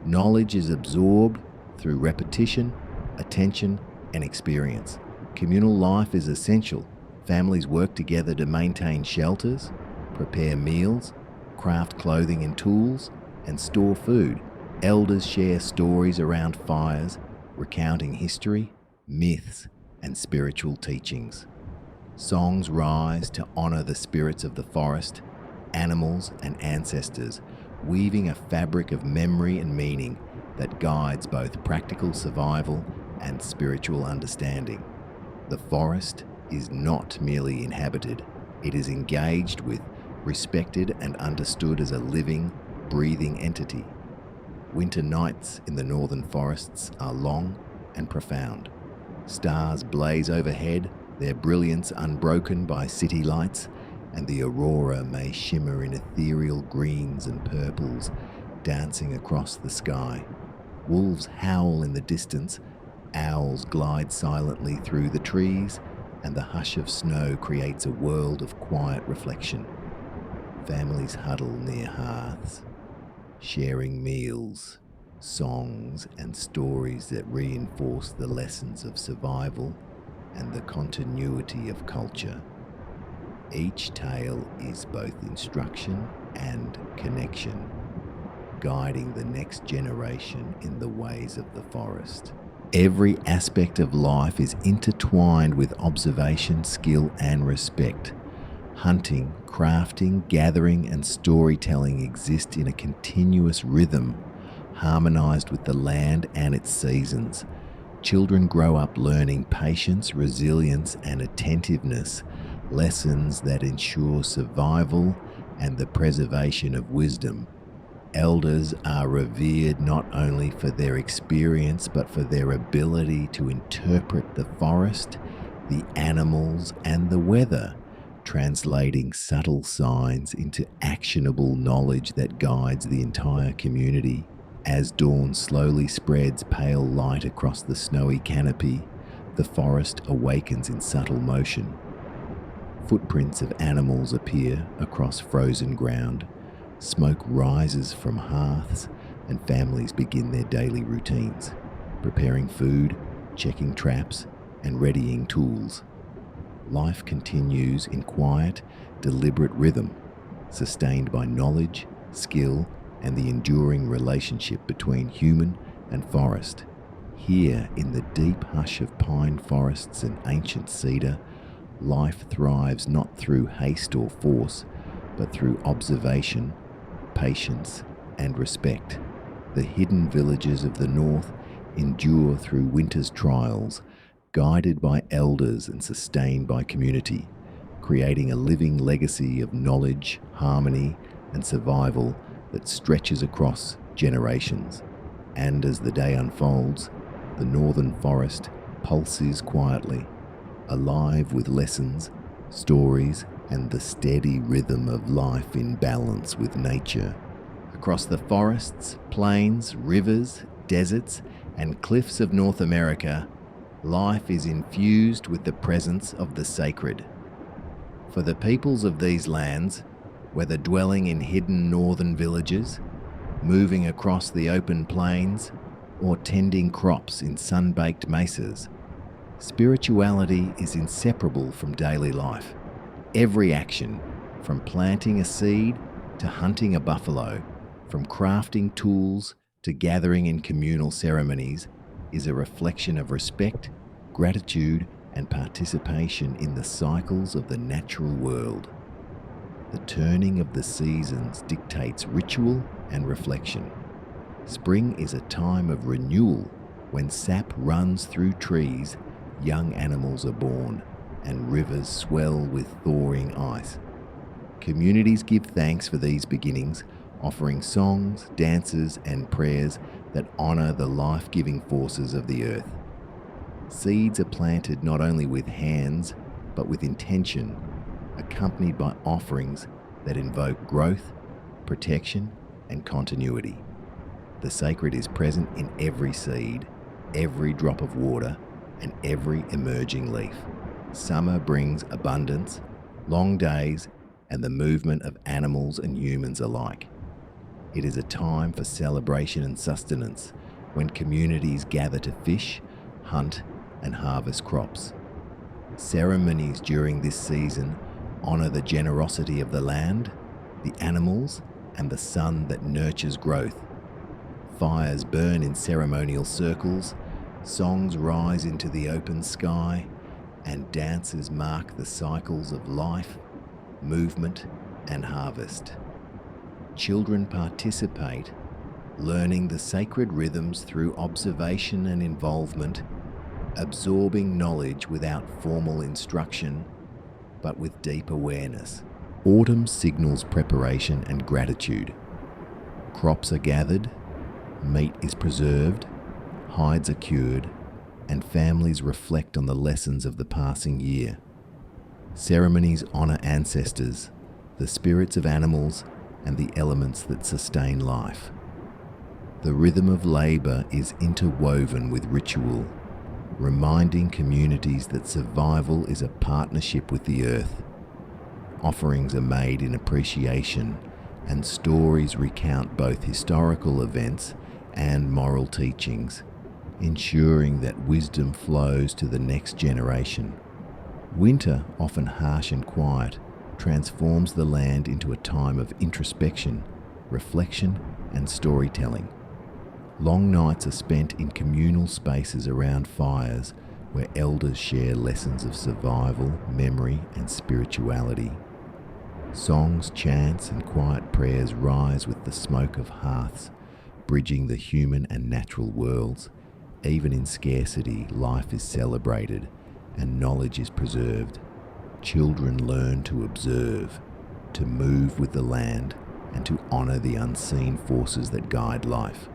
Knowledge is absorbed through repetition, attention, and experience. Communal life is essential. Families work together to maintain shelters, prepare meals, craft clothing and tools, and store food. Elders share stories around fires, recounting history, myths, and spiritual teachings. Songs rise to honor the spirits of the forest, animals, and ancestors, weaving a fabric of memory and meaning that guides both practical survival and spiritual understanding. The forest is not merely inhabited, it is engaged with, respected, and understood as a living, breathing entity. Winter nights in the northern forests are long and profound. Stars blaze overhead, their brilliance unbroken by city lights, and the aurora may shimmer in ethereal greens and purples, dancing across the sky. Wolves howl in the distance, owls glide silently through the trees, and the hush of snow creates a world of quiet reflection. Families huddle near hearths, sharing meals, songs, and stories that reinforce the lessons of survival and the continuity of culture. Each tale is both instruction and connection, guiding the next generation in the ways of the forest. Every aspect of life is intertwined with observation, skill, and respect. Hunting, crafting, gathering, and storytelling exist in a continuous rhythm, harmonized with the land and its seasons. Children grow up learning patience, resilience, and attentiveness, lessons that ensure survival and the preservation of wisdom. Elders are revered not only for their experience but for their ability to interpret the forest, the animals, and the weather, translating subtle signs into actionable knowledge that guides the entire community. As dawn slowly spreads pale light across the snowy canopy, the forest awakens in subtle motion. Footprints of animals appear across frozen ground. Smoke rises from hearths, and families begin their daily routines, preparing food, checking traps, and readying tools. Life continues in quiet, deliberate rhythm, sustained by knowledge, skill, and the enduring relationship between human and forest. Here, in the deep hush of pine forests and ancient cedar, life thrives not through haste or force, but through observation, patience, and respect. The hidden villages of the north endure through winter's trials, guided by elders and sustained by community, creating a living legacy of knowledge, harmony, and survival that stretches across generations. And as the day unfolds, the northern forest pulses quietly, alive with lessons, stories, and the steady rhythm of life in balance with nature. Across the forests, plains, rivers, deserts, and cliffs of North America, life is infused with the presence of the sacred. For the peoples of these lands, whether dwelling in hidden northern villages, moving across the open plains, or tending crops in sun-baked mesas, spirituality is inseparable from daily life. Every action, from planting a seed to hunting a buffalo, from crafting tools to gathering in communal ceremonies, is a reflection of respect, gratitude, and participation in the cycles of the natural world. The turning of the seasons dictates ritual and reflection. Spring is a time of renewal when sap runs through trees, young animals are born, and rivers swell with thawing ice. Communities give thanks for these beginnings, offering songs, dances, and prayers that honor the life-giving forces of the earth. Seeds are planted not only with hands, but with intention, accompanied by offerings that invoke growth, protection, and continuity. The sacred is present in every seed, every drop of water, and every emerging leaf. Summer brings abundance, long days, and the movement of animals and humans alike. It is a time for celebration and sustenance, when communities gather to fish, hunt, and harvest crops. Ceremonies during this season honor the generosity of the land, the animals, and the sun that nurtures growth. Fires burn in ceremonial circles, songs rise into the open sky, and dances mark the cycles of life, movement, and harvest. Children participate, learning the sacred rhythms through observation and involvement, absorbing knowledge without formal instruction, but with deep awareness. Autumn signals preparation and gratitude. Crops are gathered, meat is preserved, hides are cured, and families reflect on the lessons of the passing year. Ceremonies honor ancestors, the spirits of animals, and the elements that sustain life. The rhythm of labor is interwoven with ritual, reminding communities that survival is a partnership with the earth. Offerings are made in appreciation, and stories recount both historical events and moral teachings, ensuring that wisdom flows to the next generation. Winter, often harsh and quiet, transforms the land into a time of introspection, reflection, and storytelling. Long nights are spent in communal spaces around fires where elders share lessons of survival, memory, and spirituality. Songs, chants, and quiet prayers rise with the smoke of hearths, bridging the human and natural worlds. Even in scarcity, life is celebrated and knowledge is preserved. Children learn to observe, to move with the land, and to honor the unseen forces that guide life.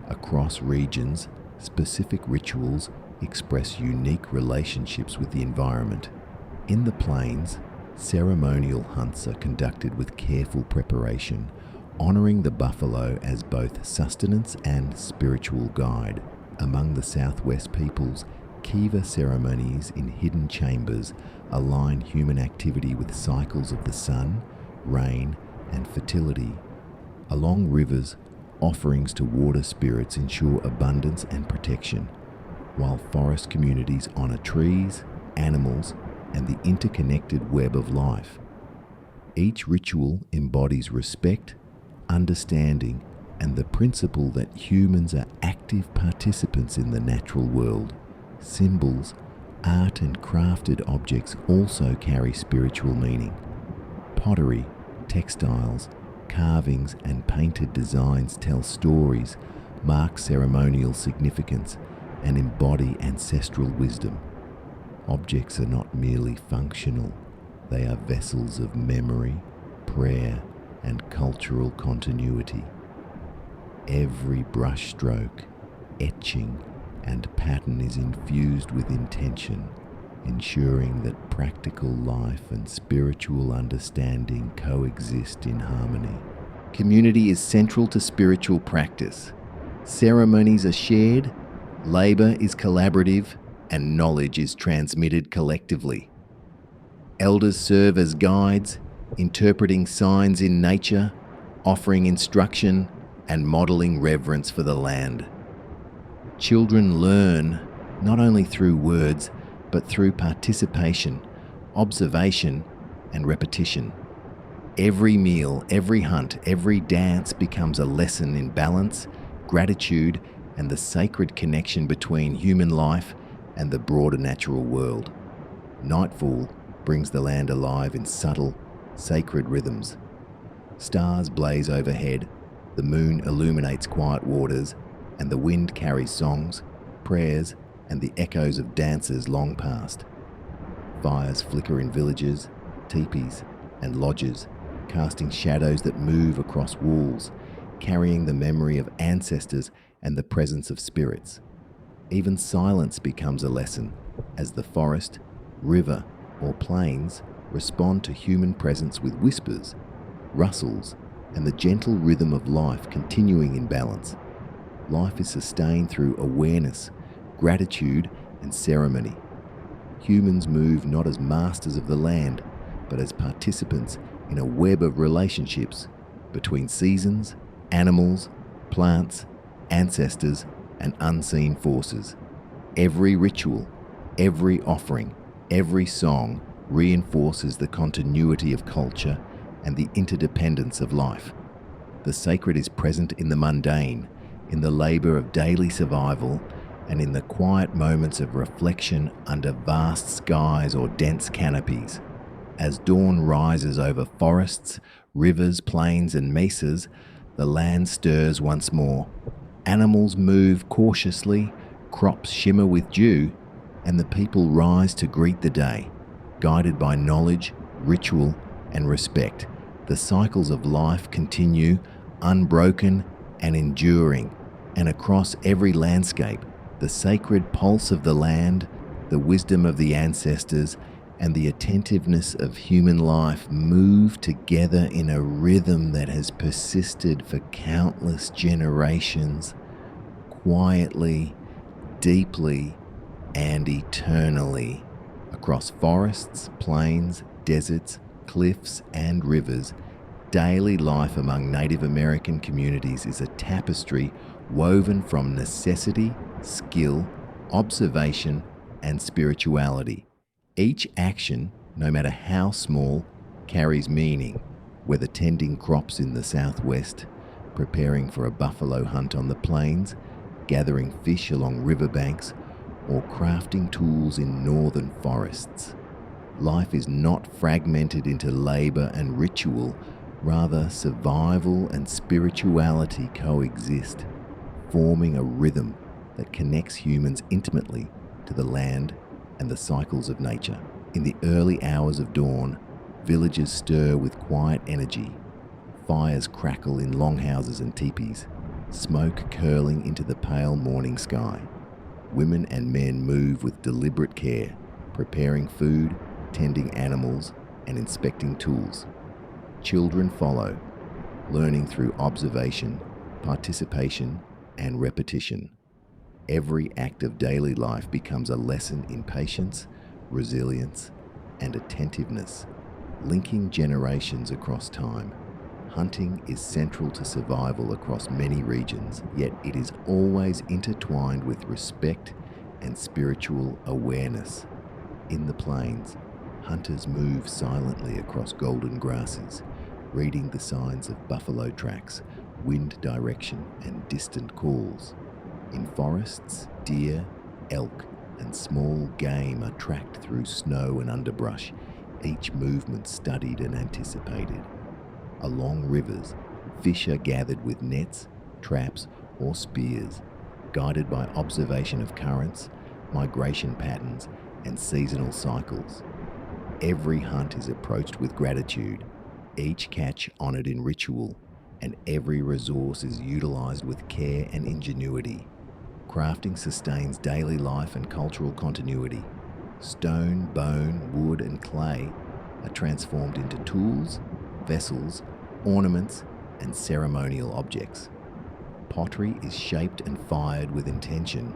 Across regions, specific rituals express unique relationships with the environment. In the plains, ceremonial hunts are conducted with careful preparation, honoring the buffalo as both sustenance and spiritual guide. Among the Southwest peoples, Kiva ceremonies in hidden chambers align human activity with cycles of the sun, rain, and fertility. Along rivers, offerings to water spirits ensure abundance and protection, while forest communities honor trees, animals, and the interconnected web of life. Each ritual embodies respect, understanding, and the principle that humans are active participants in the natural world. Symbols, art, and crafted objects also carry spiritual meaning. Pottery, textiles, carvings, and painted designs tell stories, mark ceremonial significance, and embody ancestral wisdom. Objects are not merely functional, they are vessels of memory, prayer, and cultural continuity. Every brushstroke, etching, and pattern is infused with intention, ensuring that practical life and spiritual understanding coexist in harmony. Community is central to spiritual practice. Ceremonies are shared, labor is collaborative, and knowledge is transmitted collectively. Elders serve as guides, interpreting signs in nature, offering instruction, and modeling reverence for the land. Children learn not only through words, but through participation, observation, and repetition. Every meal, every hunt, every dance becomes a lesson in balance, gratitude, and the sacred connection between human life and the broader natural world. Nightfall brings the land alive in subtle, sacred rhythms. Stars blaze overhead, the moon illuminates quiet waters, and the wind carries songs, prayers, and the echoes of dances long past. Fires flicker in villages, teepees, and lodges, casting shadows that move across walls, carrying the memory of ancestors and the presence of spirits. Even silence becomes a lesson, as the forest, river, or plains respond to human presence with whispers, rustles, and the gentle rhythm of life continuing in balance. Life is sustained through awareness, gratitude, and ceremony. Humans move not as masters of the land, but as participants in a web of relationships between seasons, animals, plants, ancestors, and unseen forces. Every ritual, every offering, every song reinforces the continuity of culture and the interdependence of life. The sacred is present in the mundane, in the labor of daily survival, and in the quiet moments of reflection under vast skies or dense canopies. As dawn rises over forests, rivers, plains, and mesas, the land stirs once more. Animals move cautiously, crops shimmer with dew, and the people rise to greet the day, guided by knowledge, ritual, and respect. The cycles of life continue, unbroken and enduring, and across every landscape, the sacred pulse of the land, the wisdom of the ancestors, and the attentiveness of human life move together in a rhythm that has persisted for countless generations, quietly, deeply, and eternally. Across forests, plains, deserts, cliffs, and rivers, daily life among Native American communities is a tapestry woven from necessity, skill, observation, and spirituality. Each action, no matter how small, carries meaning, whether tending crops in the southwest, preparing for a buffalo hunt on the plains, gathering fish along riverbanks, or crafting tools in northern forests. Life is not fragmented into labor and ritual, rather survival and spirituality coexist, forming a rhythm that connects humans intimately to the land and the cycles of nature. In the early hours of dawn, villages stir with quiet energy. Fires crackle in longhouses and teepees, smoke curling into the pale morning sky. Women and men move with deliberate care, preparing food, tending animals, and inspecting tools. Children follow, learning through observation, participation, and repetition. Every act of daily life becomes a lesson in patience, resilience, and attentiveness, linking generations across time. Hunting is central to survival across many regions, yet it is always intertwined with respect and spiritual awareness. In the plains, hunters move silently across golden grasses, reading the signs of buffalo tracks, wind direction, and distant calls. In forests, deer, elk, and small game are tracked through snow and underbrush, each movement studied and anticipated. Along rivers, fish are gathered with nets, traps, or spears, guided by observation of currents, migration patterns, and seasonal cycles. Every hunt is approached with gratitude, each catch honored in ritual, and every resource is utilized with care and ingenuity. Crafting sustains daily life and cultural continuity. Stone, bone, wood, and clay are transformed into tools, vessels, ornaments, and ceremonial objects. Pottery is shaped and fired with intention.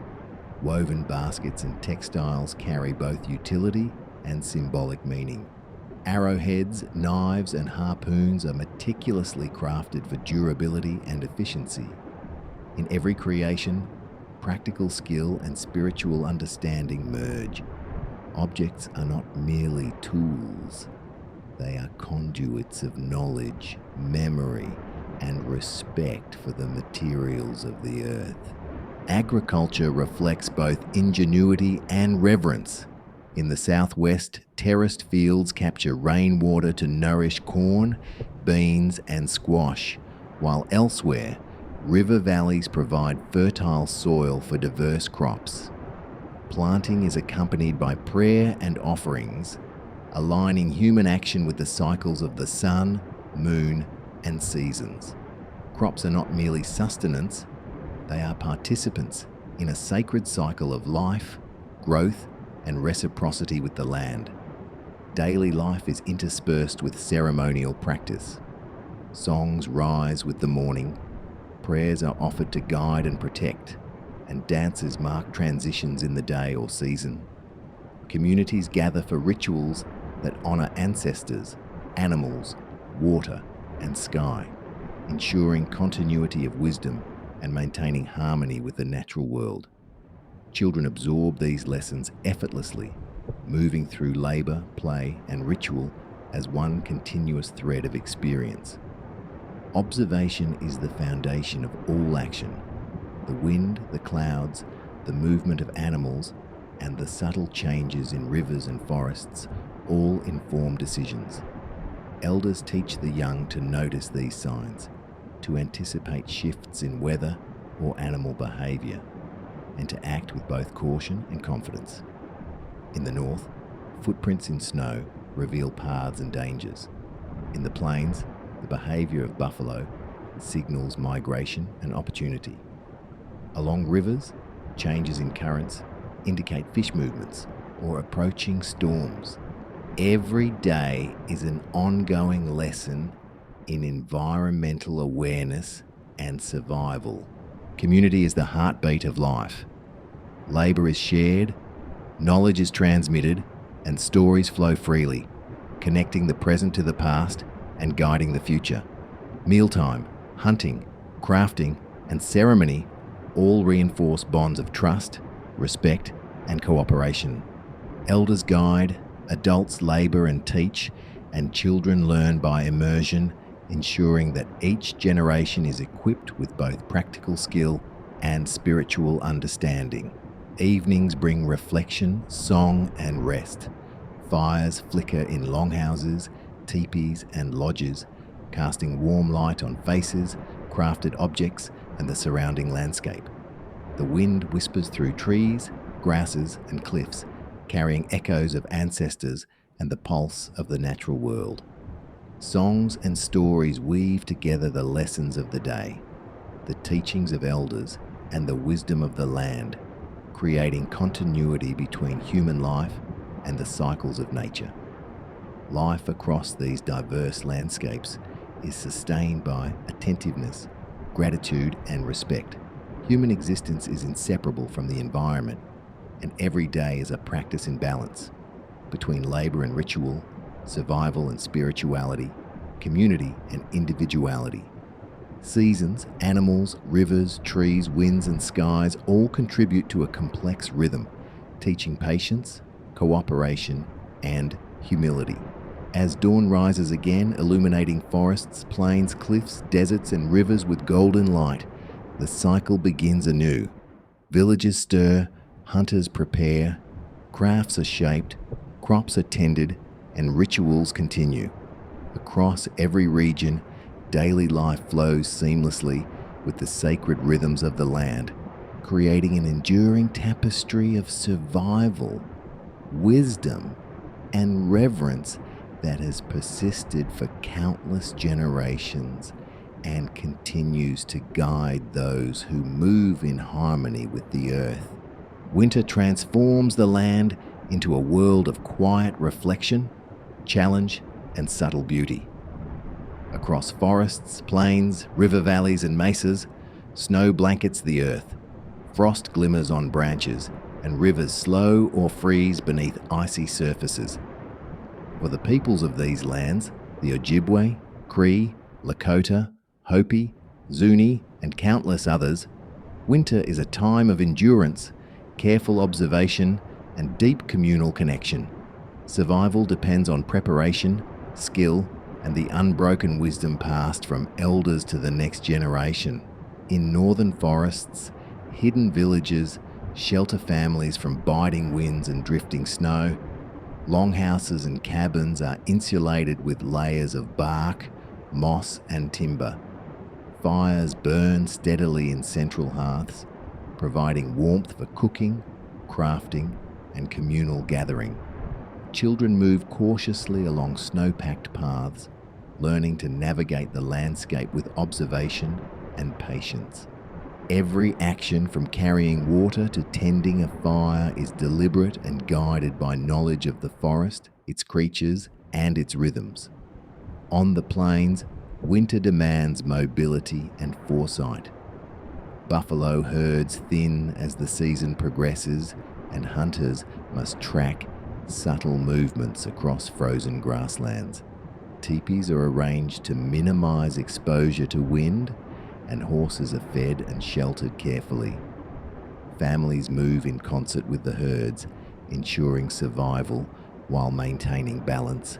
Woven baskets and textiles carry both utility and symbolic meaning. Arrowheads, knives, and harpoons are meticulously crafted for durability and efficiency. In every creation, practical skill and spiritual understanding merge. Objects are not merely tools, they are conduits of knowledge, memory, and respect for the materials of the earth. Agriculture reflects both ingenuity and reverence. In the southwest, terraced fields capture rainwater to nourish corn, beans, and squash, while elsewhere, river valleys provide fertile soil for diverse crops. Planting is accompanied by prayer and offerings, aligning human action with the cycles of the sun, moon, and seasons. Crops are not merely sustenance, they are participants in a sacred cycle of life, growth, and reciprocity with the land. Daily life is interspersed with ceremonial practice. Songs rise with the morning, prayers are offered to guide and protect, and dances mark transitions in the day or season. Communities gather for rituals that honor ancestors, animals, water, and sky, ensuring continuity of wisdom and maintaining harmony with the natural world. Children absorb these lessons effortlessly, moving through labor, play, and ritual as one continuous thread of experience. Observation is the foundation of all action. The wind, the clouds, the movement of animals, and the subtle changes in rivers and forests all inform decisions. Elders teach the young to notice these signs, to anticipate shifts in weather or animal behavior, and to act with both caution and confidence. In the north, footprints in snow reveal paths and dangers. In the plains, the behavior of buffalo signals migration and opportunity. Along rivers, changes in currents indicate fish movements or approaching storms. Every day is an ongoing lesson in environmental awareness and survival. Community is the heartbeat of life. Labor is shared, knowledge is transmitted, and stories flow freely, connecting the present to the past and guiding the future. Mealtime, hunting, crafting, and ceremony all reinforce bonds of trust, respect, and cooperation. Elders guide, adults labor and teach, and children learn by immersion, ensuring that each generation is equipped with both practical skill and spiritual understanding. Evenings bring reflection, song, and rest. Fires flicker in longhouses, teepees, and lodges, casting warm light on faces, crafted objects, and the surrounding landscape. The wind whispers through trees, grasses, and cliffs, carrying echoes of ancestors and the pulse of the natural world. Songs and stories weave together the lessons of the day, the teachings of elders, and the wisdom of the land, creating continuity between human life and the cycles of nature. Life across these diverse landscapes is sustained by attentiveness, gratitude, and respect. Human existence is inseparable from the environment, and every day is a practice in balance between labor and ritual, survival and spirituality, community and individuality. Seasons, animals, rivers, trees, winds, and skies all contribute to a complex rhythm, teaching patience, cooperation, and humility. As dawn rises again, illuminating forests, plains, cliffs, deserts, and rivers with golden light, the cycle begins anew. Villages stir, hunters prepare, crafts are shaped, crops are tended, and rituals continue. Across every region, daily life flows seamlessly with the sacred rhythms of the land, creating an enduring tapestry of survival, wisdom, and reverence that has persisted for countless generations and continues to guide those who move in harmony with the earth. Winter transforms the land into a world of quiet reflection, challenge, and subtle beauty. Across forests, plains, river valleys, and mesas, snow blankets the earth, frost glimmers on branches, and rivers slow or freeze beneath icy surfaces. For the peoples of these lands, the Ojibwe, Cree, Lakota, Hopi, Zuni, and countless others, winter is a time of endurance, careful observation, and deep communal connection. Survival depends on preparation, skill, and the unbroken wisdom passed from elders to the next generation. In northern forests, hidden villages shelter families from biting winds and drifting snow. Longhouses and cabins are insulated with layers of bark, moss, and timber. Fires burn steadily in central hearths, providing warmth for cooking, crafting, and communal gathering. Children move cautiously along snow-packed paths, learning to navigate the landscape with observation and patience. Every action from carrying water to tending a fire is deliberate and guided by knowledge of the forest, its creatures, and its rhythms. On the plains, winter demands mobility and foresight. Buffalo herds thin as the season progresses, and hunters must track subtle movements across frozen grasslands. Teepees are arranged to minimize exposure to wind, and horses are fed and sheltered carefully. Families move in concert with the herds, ensuring survival while maintaining balance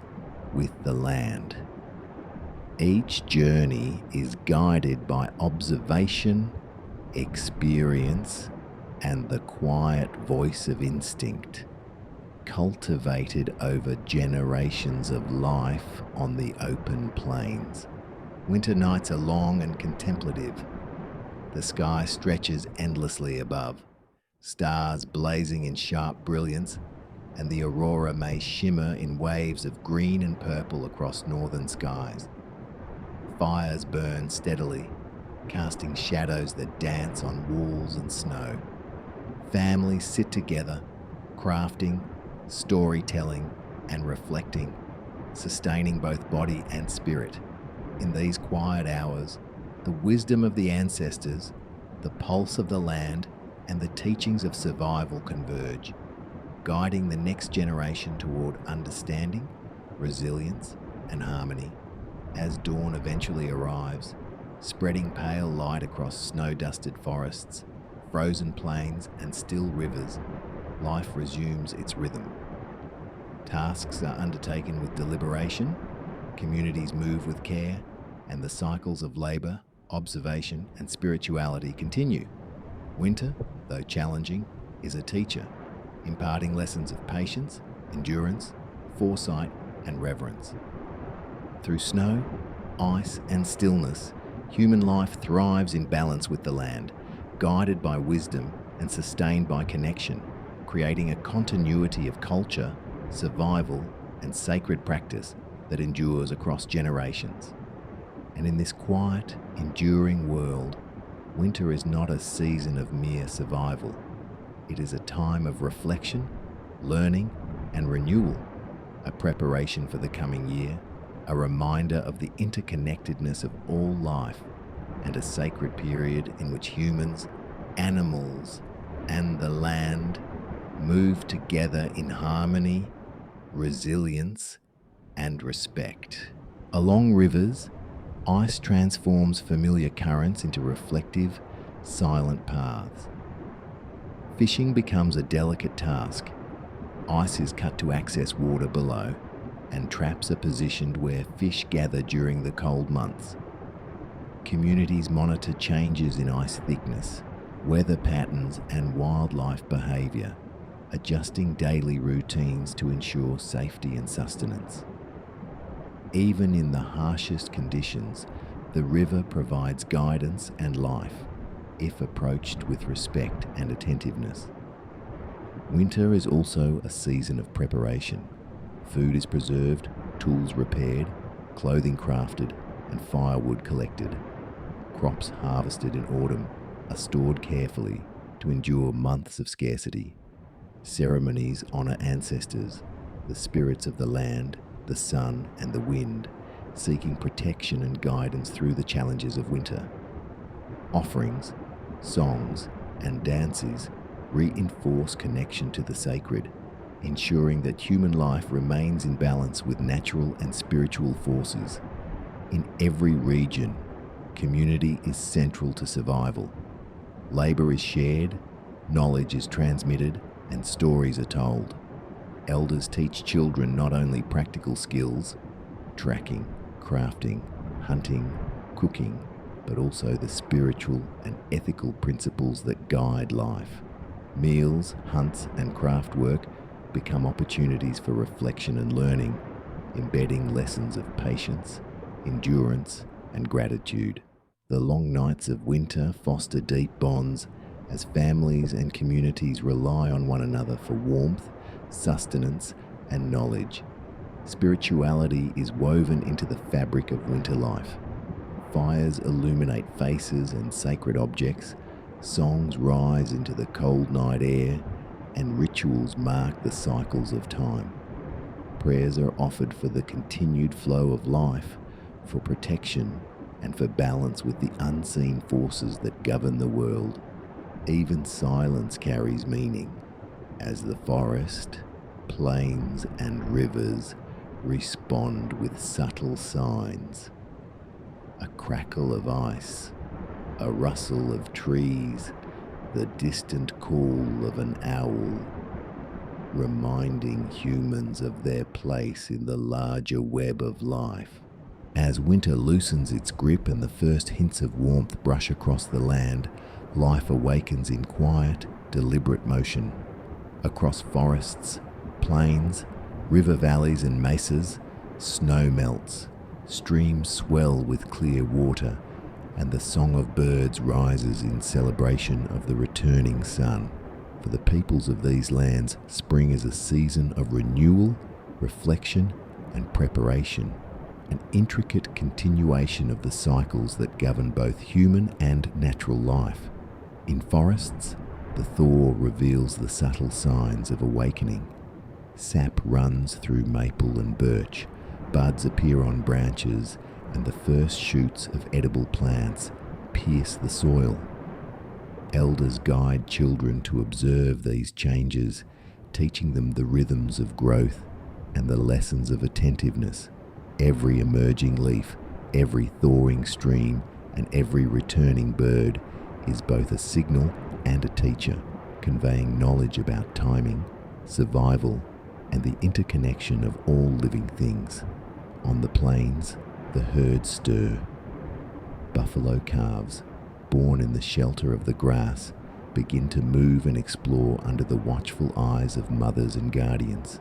with the land. Each journey is guided by observation, experience, and the quiet voice of instinct, cultivated over generations of life on the open plains. Winter nights are long and contemplative. The sky stretches endlessly above, stars blazing in sharp brilliance, and the aurora may shimmer in waves of green and purple across northern skies. Fires burn steadily, casting shadows that dance on walls and snow. Families sit together, crafting, storytelling, and reflecting, sustaining both body and spirit. In these quiet hours, the wisdom of the ancestors, the pulse of the land, and the teachings of survival converge, guiding the next generation toward understanding, resilience, and harmony. As dawn eventually arrives, spreading pale light across snow-dusted forests, frozen plains, and still rivers, life resumes its rhythm. Tasks are undertaken with deliberation, communities move with care, and the cycles of labour, observation, and spirituality continue. Winter, though challenging, is a teacher, imparting lessons of patience, endurance, foresight, and reverence. Through snow, ice, and stillness, human life thrives in balance with the land, guided by wisdom and sustained by connection, creating a continuity of culture, survival, and sacred practice that endures across generations. And in this quiet, enduring world, winter is not a season of mere survival. It is a time of reflection, learning, and renewal, a preparation for the coming year, a reminder of the interconnectedness of all life, and a sacred period in which humans, animals, and the land move together in harmony, resilience, and respect. Along rivers, ice transforms familiar currents into reflective, silent paths. Fishing becomes a delicate task. Ice is cut to access water below, and traps are positioned where fish gather during the cold months. Communities monitor changes in ice thickness, weather patterns, and wildlife behaviour, adjusting daily routines to ensure safety and sustenance. Even in the harshest conditions, the river provides guidance and life, if approached with respect and attentiveness. Winter is also a season of preparation. Food is preserved, tools repaired, clothing crafted, and firewood collected. Crops harvested in autumn are stored carefully to endure months of scarcity. Ceremonies honor ancestors, the spirits of the land, the sun, and the wind, seeking protection and guidance through the challenges of winter. Offerings, songs, and dances reinforce connection to the sacred, ensuring that human life remains in balance with natural and spiritual forces. In every region, community is central to survival. Labor is shared, knowledge is transmitted, and stories are told. Elders teach children not only practical skills, tracking, crafting, hunting, cooking, but also the spiritual and ethical principles that guide life. Meals, hunts, and craft work become opportunities for reflection and learning, embedding lessons of patience, endurance, and gratitude. The long nights of winter foster deep bonds as families and communities rely on one another for warmth, sustenance, and knowledge. Spirituality is woven into the fabric of winter life. Fires illuminate faces and sacred objects, songs rise into the cold night air, and rituals mark the cycles of time. Prayers are offered for the continued flow of life, for protection, and for balance with the unseen forces that govern the world. Even silence carries meaning, as the forest, plains, and rivers respond with subtle signs. A crackle of ice, a rustle of trees, the distant call of an owl, reminding humans of their place in the larger web of life. As winter loosens its grip and the first hints of warmth brush across the land, life awakens in quiet, deliberate motion. Across forests, plains, river valleys and mesas, snow melts, streams swell with clear water, and the song of birds rises in celebration of the returning sun. For the peoples of these lands, spring is a season of renewal, reflection, and preparation, an intricate continuation of the cycles that govern both human and natural life. In forests, the thaw reveals the subtle signs of awakening. Sap runs through maple and birch, buds appear on branches, and the first shoots of edible plants pierce the soil. Elders guide children to observe these changes, teaching them the rhythms of growth and the lessons of attentiveness. Every emerging leaf, every thawing stream, and every returning bird is both a signal and a teacher, conveying knowledge about timing, survival, and the interconnection of all living things. On the plains, the herds stir. Buffalo calves, born in the shelter of the grass, begin to move and explore under the watchful eyes of mothers and guardians.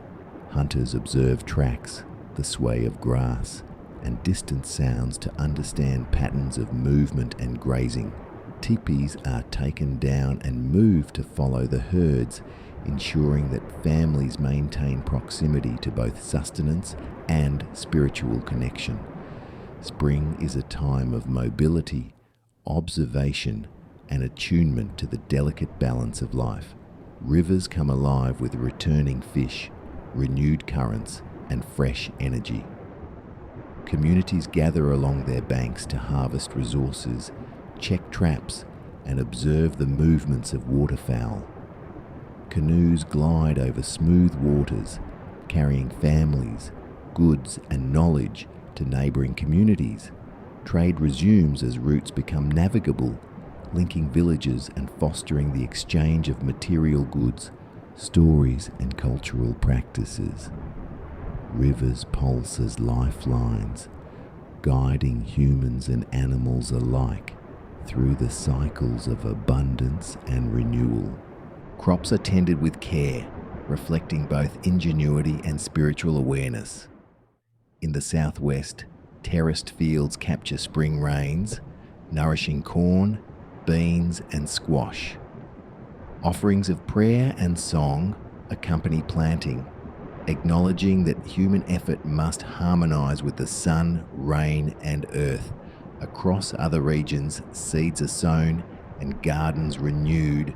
Hunters observe tracks, the sway of grass, and distant sounds to understand patterns of movement and grazing. Teepees are taken down and moved to follow the herds, ensuring that families maintain proximity to both sustenance and spiritual connection. Spring is a time of mobility, observation, and attunement to the delicate balance of life. Rivers come alive with returning fish, renewed currents, and fresh energy. Communities gather along their banks to harvest resources, check traps, and observe the movements of waterfowl. Canoes glide over smooth waters, carrying families, goods, and knowledge to neighbouring communities. Trade resumes as routes become navigable, linking villages and fostering the exchange of material goods, stories, and cultural practices. Rivers pulse as lifelines, guiding humans and animals alike through the cycles of abundance and renewal. Crops are tended with care, reflecting both ingenuity and spiritual awareness. In the southwest, terraced fields capture spring rains, nourishing corn, beans, and squash. Offerings of prayer and song accompany planting, acknowledging that human effort must harmonize with the sun, rain, and earth. Across other regions, seeds are sown and gardens renewed,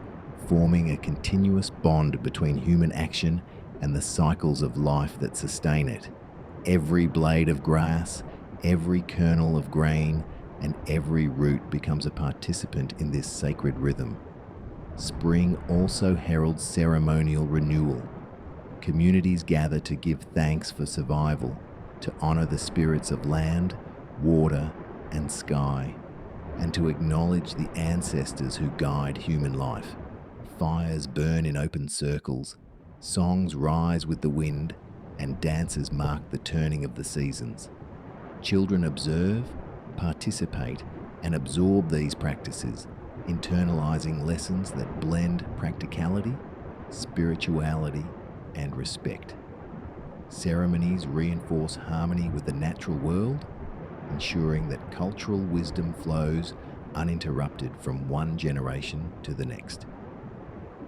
forming a continuous bond between human action and the cycles of life that sustain it. Every blade of grass, every kernel of grain, and every root becomes a participant in this sacred rhythm. Spring also heralds ceremonial renewal. Communities gather to give thanks for survival, to honor the spirits of land, water, and sky, and to acknowledge the ancestors who guide human life. Fires burn in open circles, songs rise with the wind, and dances mark the turning of the seasons. Children observe, participate, and absorb these practices, internalizing lessons that blend practicality, spirituality, and respect. Ceremonies reinforce harmony with the natural world, ensuring that cultural wisdom flows uninterrupted from one generation to the next.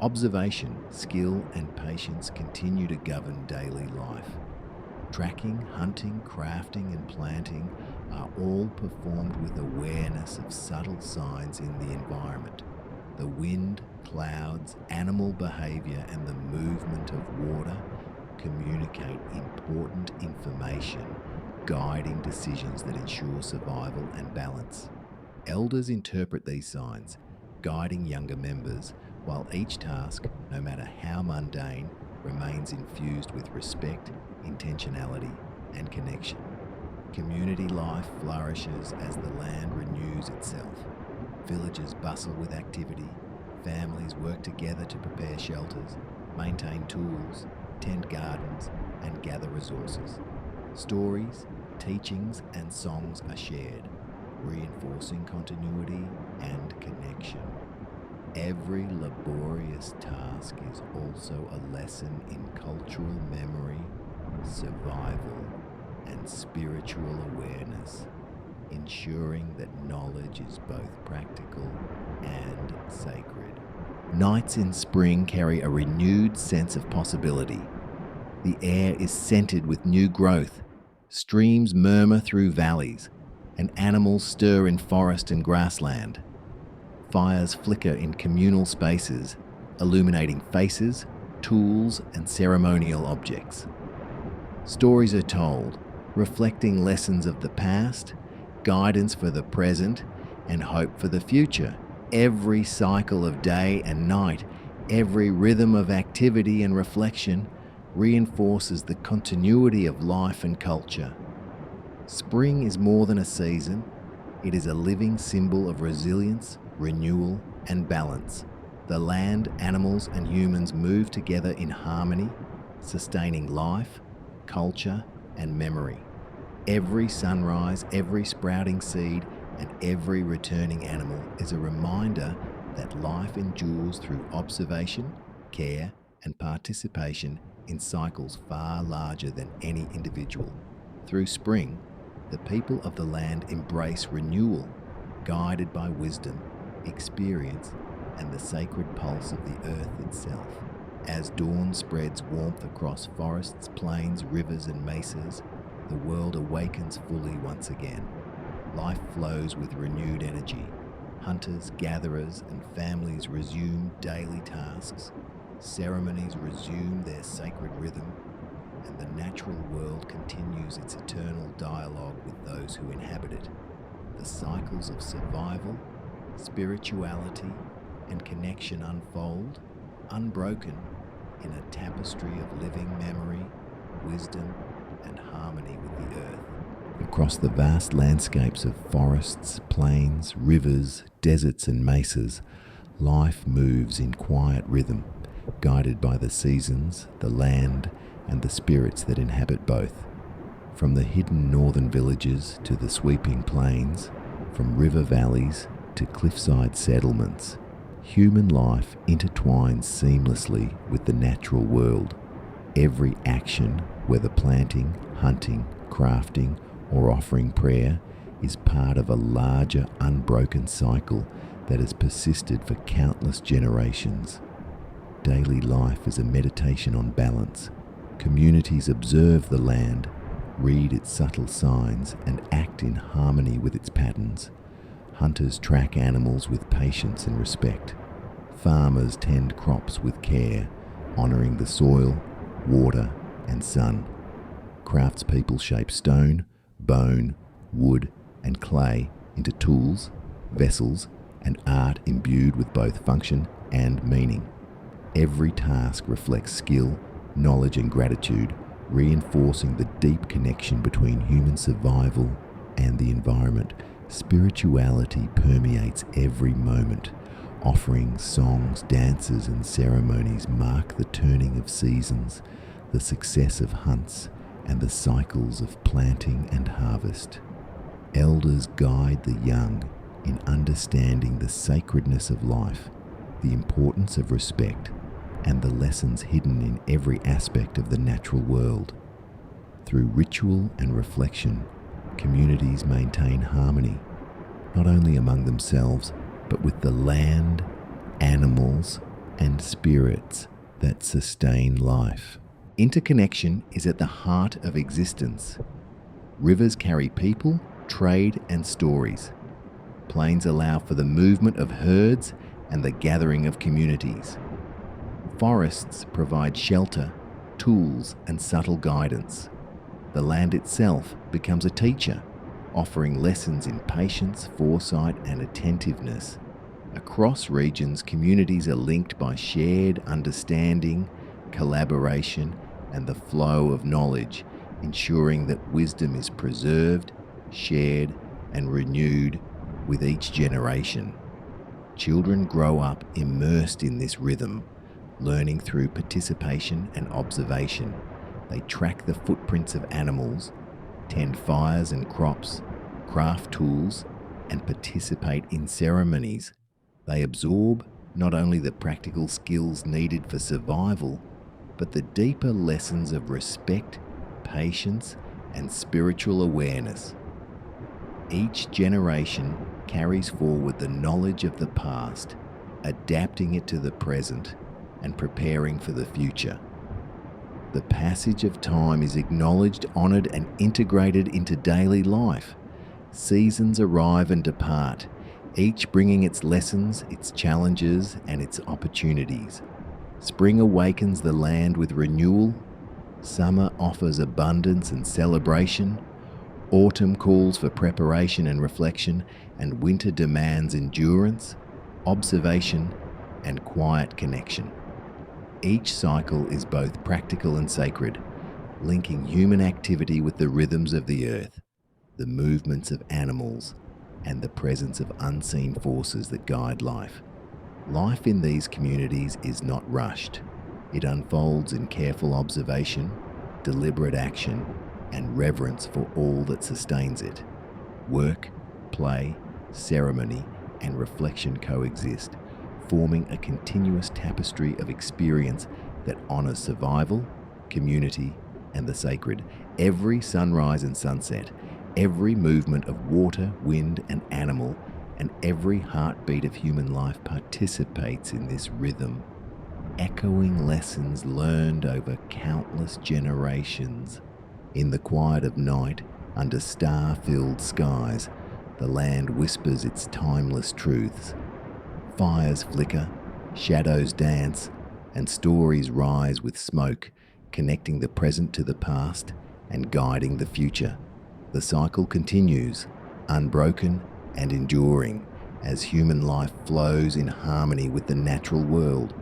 Observation, skill, and patience continue to govern daily life. Tracking, hunting, crafting, and planting are all performed with awareness of subtle signs in the environment. The wind, clouds, animal behavior, and the movement of water communicate important information, guiding decisions that ensure survival and balance. Elders interpret these signs, guiding younger members, while each task, no matter how mundane, remains infused with respect, intentionality, and connection. Community life flourishes as the land renews itself. Villages bustle with activity, families work together to prepare shelters, maintain tools, tend gardens, and gather resources. Stories, teachings, and songs are shared, reinforcing continuity and connection. Every laborious task is also a lesson in cultural memory, survival, and spiritual awareness, ensuring that knowledge is both practical and sacred. Nights in spring carry a renewed sense of possibility. The air is scented with new growth, streams murmur through valleys, and animals stir in forest and grassland. Fires flicker in communal spaces, illuminating faces, tools, and ceremonial objects. Stories are told, reflecting lessons of the past, guidance for the present, and hope for the future. Every cycle of day and night, every rhythm of activity and reflection reinforces the continuity of life and culture. Spring is more than a season, it is a living symbol of resilience, renewal, and balance. The land, animals, and humans move together in harmony, sustaining life, culture, and memory. Every sunrise, every sprouting seed, and every returning animal is a reminder that life endures through observation, care, and participation in cycles far larger than any individual. Through spring, the people of the land embrace renewal, guided by wisdom, experience, and the sacred pulse of the earth itself. As dawn spreads warmth across forests, plains, rivers, and mesas, the world awakens fully once again. Life flows with renewed energy. Hunters, gatherers, and families resume daily tasks. Ceremonies resume their sacred rhythm, and the natural world continues its eternal dialogue with those who inhabit it. The cycles of survival, spirituality, and connection unfold, unbroken, in a tapestry of living memory, wisdom, and harmony with the earth. Across the vast landscapes of forests, plains, rivers, deserts, and mesas, life moves in quiet rhythm, guided by the seasons, the land, and the spirits that inhabit both. From the hidden northern villages to the sweeping plains, from river valleys to cliffside settlements, human life intertwines seamlessly with the natural world. Every action, whether planting, hunting, crafting, or offering prayer, is part of a larger, unbroken cycle that has persisted for countless generations. Daily life is a meditation on balance, Communities observe the land, read its subtle signs, and act in harmony with its patterns. Hunters track animals with patience and respect. Farmers tend crops with care, honouring the soil, water, and sun. Craftspeople shape stone, bone, wood, and clay into tools, vessels, and art imbued with both function and meaning. Every task reflects skill, knowledge, and gratitude, reinforcing the deep connection between human survival and the environment. Spirituality permeates every moment. Offerings, songs, dances, and ceremonies mark the turning of seasons, the success of hunts, and the cycles of planting and harvest. Elders guide the young in understanding the sacredness of life, the importance of respect, and the lessons hidden in every aspect of the natural world. Through ritual and reflection, communities maintain harmony, not only among themselves, but with the land, animals, and spirits that sustain life. Interconnection is at the heart of existence. Rivers carry people, trade, and stories. Plains allow for the movement of herds and the gathering of communities. Forests provide shelter, tools, and subtle guidance. The land itself becomes a teacher, offering lessons in patience, foresight, and attentiveness. Across regions, communities are linked by shared understanding, collaboration, and the flow of knowledge, ensuring that wisdom is preserved, shared, and renewed with each generation. Children grow up immersed in this rhythm, learning through participation and observation. They track the footprints of animals, tend fires and crops, craft tools, and participate in ceremonies. They absorb not only the practical skills needed for survival, but the deeper lessons of respect, patience, and spiritual awareness. Each generation carries forward the knowledge of the past, adapting it to the present and preparing for the future. The passage of time is acknowledged, honoured, and integrated into daily life. Seasons arrive and depart, each bringing its lessons, its challenges, and its opportunities. Spring awakens the land with renewal. Summer offers abundance and celebration. Autumn calls for preparation and reflection, and winter demands endurance, observation, and quiet connection. Each cycle is both practical and sacred, linking human activity with the rhythms of the earth, the movements of animals, and the presence of unseen forces that guide life. Life in these communities is not rushed. It unfolds in careful observation, deliberate action, and reverence for all that sustains it. Work, play, ceremony, and reflection coexist, forming a continuous tapestry of experience that honors survival, community, and the sacred. Every sunrise and sunset, every movement of water, wind, and animal, and every heartbeat of human life participates in this rhythm, echoing lessons learned over countless generations. In the quiet of night, under star-filled skies, the land whispers its timeless truths. Fires flicker, shadows dance, and stories rise with smoke, connecting the present to the past and guiding the future. The cycle continues, unbroken and enduring, as human life flows in harmony with the natural world.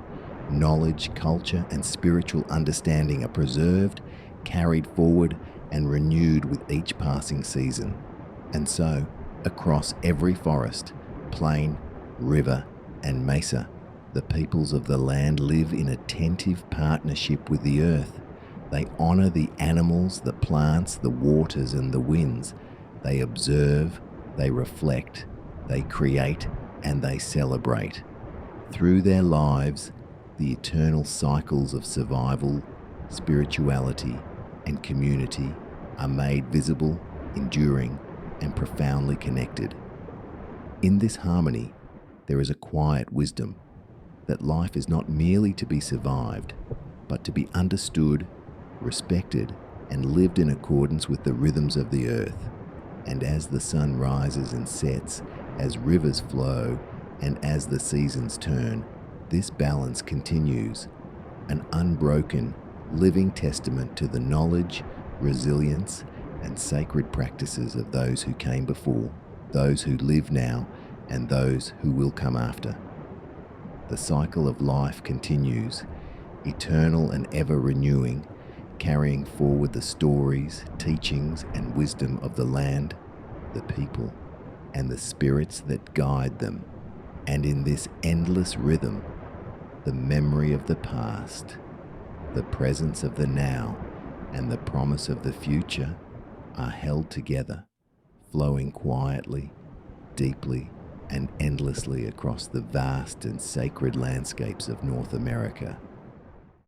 Knowledge, culture, and spiritual understanding are preserved, carried forward, and renewed with each passing season. And so, across every forest, plain, river, and mesa, the peoples of the land live in attentive partnership with the earth. They honor the animals, the plants, the waters, and the winds. They observe, they reflect, they create, and they celebrate. Through their lives, the eternal cycles of survival, spirituality, and community are made visible, enduring, and profoundly connected. In this harmony, there is a quiet wisdom that life is not merely to be survived, but to be understood, respected, and lived in accordance with the rhythms of the earth. And as the sun rises and sets, as rivers flow, and as the seasons turn, this balance continues, an unbroken, living testament to the knowledge, resilience, and sacred practices of those who came before, those who live now, and those who will come after. The cycle of life continues, eternal and ever renewing, carrying forward the stories, teachings, and wisdom of the land, the people, and the spirits that guide them. And in this endless rhythm, the memory of the past, the presence of the now, and the promise of the future are held together, flowing quietly, deeply, and endlessly across the vast and sacred landscapes of North America.